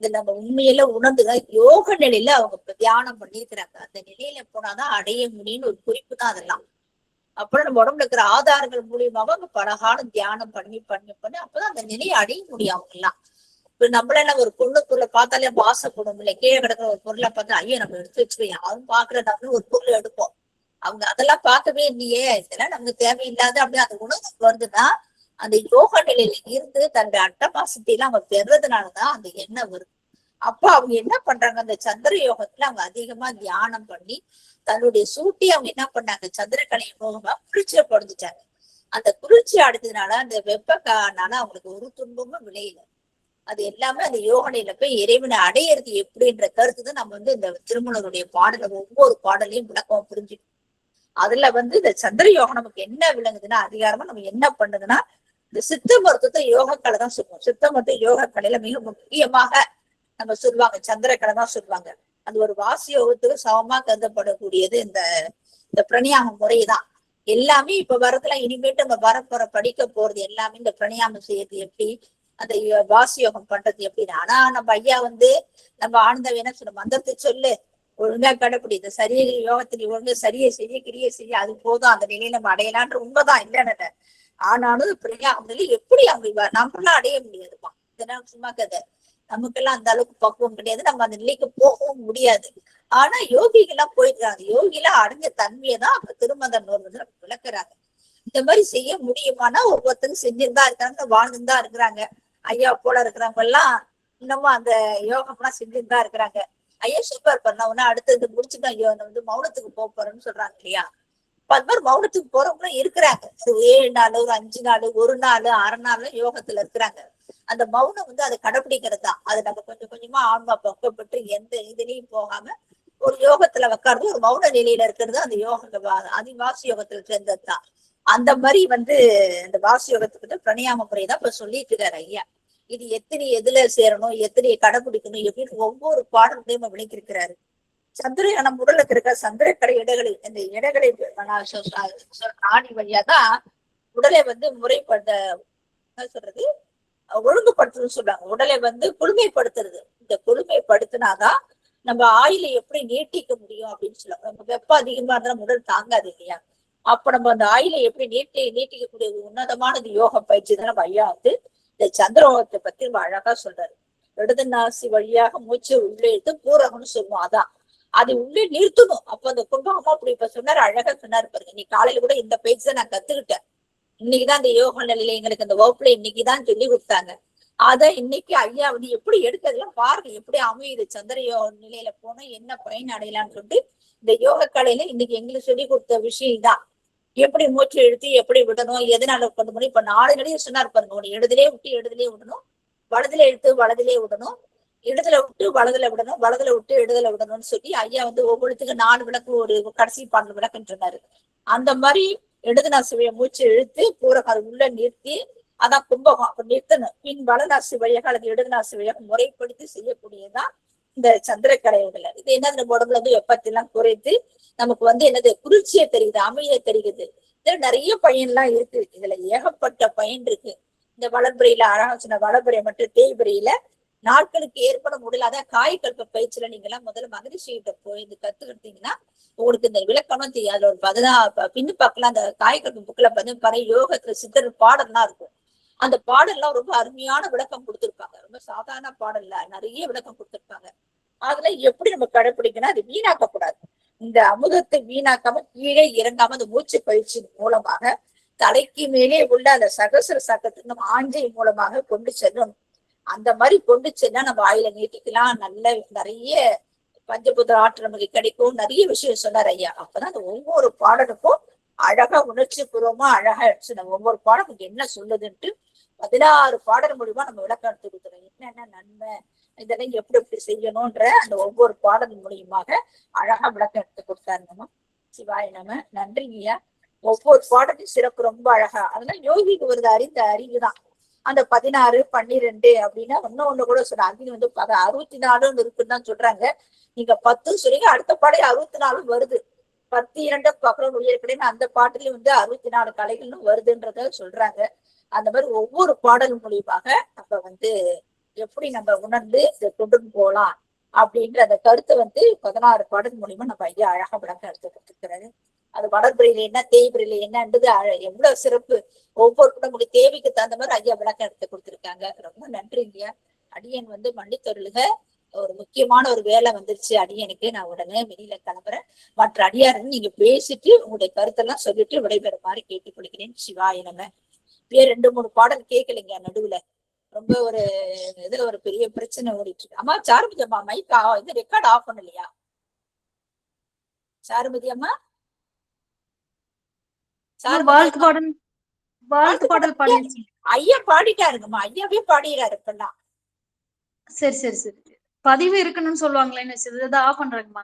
இதுல நம்ம உண்மையில உணர்ந்துதான் யோக நிலையில அவங்க தியானம் பண்ணிருக்கிறாங்க. அந்த நிலையில போனாதான் அடைய முடியும்னு ஒரு குறிப்பு தான் அதெல்லாம். அப்புறம் நம்ம உடம்புல இருக்கிற ஆதாரங்கள் மூலியமாக அவங்க பலகாலம் தியானம் பண்ணி அப்பதான் அந்த நிலையை அடைய முடியும் அவங்க எல்லாம். இப்ப நம்மள ஒரு பொருளை பார்த்தாலே வாசப்படும் இல்லை, கீழே கிடக்கிற ஒரு பொருளை பார்த்தா ஐயோ நம்ம எடுத்து வச்சுக்கோம், யாரும் பாக்குறதாலும் ஒரு பொருளை எடுப்போம். அவங்க அதெல்லாம் பார்க்கவே இல்லையே, இதெல்லாம் நமக்கு தேவையில்லாத அப்படின்னு அந்த உணர்வுக்கு வருதுன்னா அந்த யோக நிலையில இருந்து தன்னுடைய அட்டமாசத்தை எல்லாம் அவங்க பெறதுனாலதான் அந்த எண்ணம் வருது. அப்ப அவங்க என்ன பண்றாங்க, அந்த சந்திர யோகத்துல அவங்க அதிகமா தியானம் பண்ணி தன்னுடைய சூட்டி அவங்க என்ன பண்ணாங்க, சந்திரக்கலை யோகமா குளிர்ச்சியை பொழுதுட்டாங்க. அந்த குளிர்ச்சி அடைஞ்சதுனால அந்த வெப்பக்கானால அவங்களுக்கு ஒரு துன்பமும் விளையல. அது எல்லாமே அந்த யோக நிலையில போய் இறைவனை அடையிறது எப்படின்ற கருத்து தான் நம்ம இந்த திருமூலருடைய பாடல ஒவ்வொரு பாடலையும் விளக்கம் புரிஞ்சுக்கணும். அதுல இந்த சந்திர யோகம் நமக்கு என்ன விளங்குதுன்னா, அதிகாரமா நம்ம என்ன பண்ணுதுன்னா, இந்த சித்த மருத்துவத்தை யோகக்கலை தான் சொல்லுவோம். சித்த மருத்துவ யோகக்கலையில மிக முக்கியமாக நம்ம சொல்லுவாங்க சந்திரக்கலை தான் சொல்லுவாங்க. அது ஒரு வாசி யோகத்துக்கு சமமா கருதப்படக்கூடியது இந்த பிரணயாம முறைதான். எல்லாமே இப்ப வரதுல இனிமேட்டு நம்ம வரப்போற படிக்க போறது எல்லாமே இந்த பிரணயாமம் செய்யறது எப்படி, அந்த வாசி யோகம் பண்றது எப்படின்னு. ஆனா நம்ம ஐயா நம்ம ஆனந்தம் என்ன சொல்ல, மந்திரத்தை சொல்லு, ஒழுங்கா கடைப்பிடி, இந்த சரிய யோகத்துல ஒழுங்கு சரியை செய்ய கிரியை செய்ய, அது போதும், அந்த நிலையை நம்ம அடையலான்ற உண்மைதான் இல்லைன்னு. ஆனாலும் பிரியாமல எப்படி அவங்க நம்மளாம் அடைய முடியாதுப்பா. இதெல்லாம் சும்மா கதை, நமக்கெல்லாம் அந்த அளவுக்கு பக்குவம் கிடையாது, நம்ம அந்த நிலைக்கு போகவும் முடியாது. ஆனா யோகிகள்லாம் போயிருக்காங்க, யோகிலாம் அடைஞ்ச தன்மையை தான் அவங்க திருமந்தன் விளக்குறாங்க. இந்த மாதிரி செய்ய முடியுமானா ஒவ்வொருத்தரும் செஞ்சுதான் இருக்காங்க, வாழ்ந்துதான் இருக்கிறாங்க. ஐயா போல இருக்கிறவங்க எல்லாம் இன்னமும் அந்த யோகம் எல்லாம் செஞ்சுதான் இருக்கிறாங்க. ஐயா சூப்பர் பண்ணவனா அடுத்தது முடிச்சுட்டு ஐயோ மௌனத்துக்கு போறேன்னு சொல்றாங்க இல்லையா. அது மாதிரி மௌனத்துக்கு போறவங்களும் இருக்கிறாங்க. 7 நாள், ஒரு 5 நாள், ஒரு நாள், அரை நாள் யோகத்துல இருக்கிறாங்க. அந்த மௌனம் அதை கடைபிடிக்கிறது தான். அது நம்ம கொஞ்சம் கொஞ்சமா ஆன்மா பக்கப்பட்டு எந்த இதுலயும் போகாம ஒரு யோகத்துல உட்கார்ந்து ஒரு மௌன நிலையில இருக்கிறது அந்த யோக வாசி யோகத்துல சேர்ந்ததுதான். அந்த மாதிரி இந்த வாசி யோகத்துக்கிட்ட பிரணயாம முறைதான் இப்ப சொல்லிட்டு இருக்காரு ஐயா. இது எத்தனை எதுல சேரணும், எத்தனையை கடைபிடிக்கணும் எப்படின்னு ஒவ்வொரு பாடலையும் விளக்கியிருக்கிறாரு. சந்திரயானம் உடலுக்கு இருக்க சந்திரக்கடை இடைகளை, இந்த இடைகளை ஆணி வழியாதான் உடலை முறைப்படுத்த என்ன சொல்றது, ஒழுங்குபடுத்துறதுன்னு சொல்றாங்க. உடலை குளுமைப்படுத்துறது. இந்த குளுமைப்படுத்தினாதான் நம்ம ஆயுளை எப்படி நீட்டிக்க முடியும் அப்படின்னு சொல்லுவாங்க. நம்ம வெப்பம் அதிகமா இருந்தா உடல் தாங்காது இல்லையா. அப்ப நம்ம அந்த ஆயுளை எப்படி நீட்டிக்கக்கூடியது உன்னதமானது யோக பயிற்சி தான். நம்ம ஐயா இந்த சந்திரோகத்தை பத்தி நம்ம அழகா சொல்றாரு. இடது நாசி வழியாக மூச்சு உள்ளே எடுத்து பூரகம்னு சொல்லுவோம். அதான் அது உள்ளே நிறுத்தணும். அப்ப அந்த கும்பகமா அப்படி இப்ப சொன்னாரு, அழகா சொன்னாரு பாருங்க. நீ காலையில கூட இந்த பயிற்சி தான் நான் கத்துக்கிட்டேன். இன்னைக்குதான் இந்த யோக நிலையில எங்களுக்கு அந்த வகுப்புல இன்னைக்குதான் சொல்லி கொடுத்தாங்க. அத இன்னைக்கு ஐயா எப்படி எடுக்கிறதுலாம் பாருங்க, எப்படி அமையுது. சந்திர யோக நிலையில போனா என்ன பயன் அடையலாம்னு சொல்லிட்டு இந்த யோக கலையில இன்னைக்கு எங்களுக்கு சொல்லி கொடுத்த விஷயம் தான். எப்படி மூச்சு எழுத்து எப்படி விடணும், எதனால கொண்டு போகணும். இப்ப 4 நிலையை சொன்னார் பாருங்க. ஒண்ணு இடதுலயே விட்டு இடதுலயே விடணும், வலதுல எழுத்து வலதுலயே விடணும், இடதுல விட்டு வலதுல விடணும், வலதுல விட்டு இடதுல விடணும்னு சொல்லி ஐயா ஒவ்வொருத்துக்கு 4 விளக்கு, ஒரு கடைசி 12 விளக்குன்னு சொன்னாரு. அந்த மாதிரி இடது நாசிவைய மூச்சு இழுத்து பூரகம் உள்ள நிறுத்தி, அதான் கும்பகம் அப்ப நிறுத்தணும். பின் வலநாசி வழியாக அல்லது இடது நாசி வழியாக முறைப்படுத்தி செய்யக்கூடியதான் இந்த சந்திரக்கடைவுகள். இது என்ன, நம்ம உடம்புல வெப்பத்தெல்லாம் குறைத்து நமக்கு என்னது குளிர்ச்சியை தெரியுது, அமைதியை தெரியுது. இதுல நிறைய பயன்லாம் இருக்கு. இதுல ஏகப்பட்ட பயன் இருக்கு. இந்த வளர்பிறையில அழகா சொன்ன வளர்பிறை மட்டும் தேய்பிறையில நாட்களுக்கு ஏற்படும் உடல், அதான் காய்கல்ப பயிற்சியில நீங்க எல்லாம் முதல்ல மகிழ்ச்சிகிட்ட போய் கத்துக்கிட்டீங்கன்னா உங்களுக்கு இந்த விளக்கணும் தெரியும். அதுல ஒரு பின்னு பக்கலாம் அந்த காய்கல்ப புக்ல பழைய யோகத்துல சித்தர் பாடல்லாம் இருக்கும். அந்த பாடல்லாம் ரொம்ப அருமையான விளக்கம் கொடுத்திருப்பாங்க. ரொம்ப சாதாரண பாடல்ல நிறைய விளக்கம் கொடுத்திருப்பாங்க. அதுல எப்படி நம்ம கடைபிடிக்கணும், அது வீணாக்க கூடாது. இந்த அமுதத்தை வீணாக்காம கீழே இறங்காம அந்த மூச்சு பயிற்சி மூலமாக தலைக்கு மேலே உள்ள அந்த சகசர சக்கத்துக்கு நம்ம ஆஞ்சை மூலமாக கொண்டு செல்லணும். அந்த மாதிரி கொண்டு சென்னா நம்ம ஆயில நீட்டிக்கலாம். நல்ல நிறைய பஞ்சபூத ஆற்றல் நமக்கு கிடைக்கும். நிறைய விஷயம் சொன்னார் ஐயா. அப்பதான் அந்த ஒவ்வொரு பாடலுக்கும் அழகா உணர்ச்சி பூர்வமா அழகா எடுத்து நம்ம ஒவ்வொரு பாடலுக்கு என்ன சொல்லுதுன்ட்டு 16 பாடல் மூலியமா நம்ம விளக்கம் எடுத்து கொடுக்குறோம். என்னென்ன நன்மை, இதெல்லாம் எப்படி எப்படி செய்யணும்ன்ற அந்த ஒவ்வொரு பாடல் மூலியமாக அழகா விளக்கம் எடுத்து கொடுத்தாருங்கம்மா. சிவாய நம. நன்றிங்கய்யா. ஒவ்வொரு பாடலையும் சிறப்பு ரொம்ப அழகா. அதெல்லாம் யோகிக்கு வருது அறிந்த அறிவுதான். அந்த 16, 12 அப்படின்னா ஒண்ணு கூட சொல்ற அக்னி வந்து 64 இருக்குன்னு தான் சொல்றாங்க. நீங்க 10 சொல்றீங்க, அடுத்த பாடல் 64 வருது. 10 2 பக்கம் உயர்கடைன்னு அந்த பாட்டுலயும் வந்து 64 கலைகள்னு வருதுன்றத சொல்றாங்க. அந்த மாதிரி ஒவ்வொரு பாடல் மூலியமாக நம்ம வந்து எப்படி நம்ம உணர்ந்து இதை கொண்டு போகலாம் அப்படின்ற அந்த கருத்தை வந்து 16 பாடல் மூலியமா நம்ம ஐயா அழகா விளக்கம் எடுத்து கொடுத்துருக்கிறாரு. அது வளர்பிறையில என்ன தேய்பிறையில என்னன்றது எவ்வளவு சிறப்பு. ஒவ்வொரு நம்முடைய தேவைக்கு தகுந்த மாதிரி ஐயா விளக்கம் எடுத்து கொடுத்துருக்காங்க. ரொம்ப நன்றி ஐயா. அடியன் வந்து மன்னித்தருளுக, ஒரு முக்கியமான ஒரு வேலை வந்துருச்சு அடியனுக்கு. நான் உடனே வெளியில கிளம்புறேன். மற்ற அடியாருன்னு நீங்க பேசிட்டு உங்களுடைய கருத்தெல்லாம் சொல்லிட்டு விடைபெறுமாறு கேட்டுக்கொள்கிறேன். சிவாய நம. இப்பயே 2 3 பாடல் கேட்கலைங்க நடுவுல. ரொம்ப ஒரு இதுல ஒரு பெரிய பிரச்சனை ஓடிட்டு இருக்கு. அம்மா சாருமதி அம்மா மைக் இது ரெக்கார்ட் ஆஃப் பண்ணலையா? சாருமதி அம்மா, வாழ்த்து பாடல் பாடியாச்சு. ஐயா பாடிட்டாருங்கம்மா. ஐயாவே பாடிடுறாரு இப்பெல்லாம். சரி பதிவு இருக்கணும்னு சொல்லுவாங்களேன்னு ஆஃப் பண்றாங்கம்மா.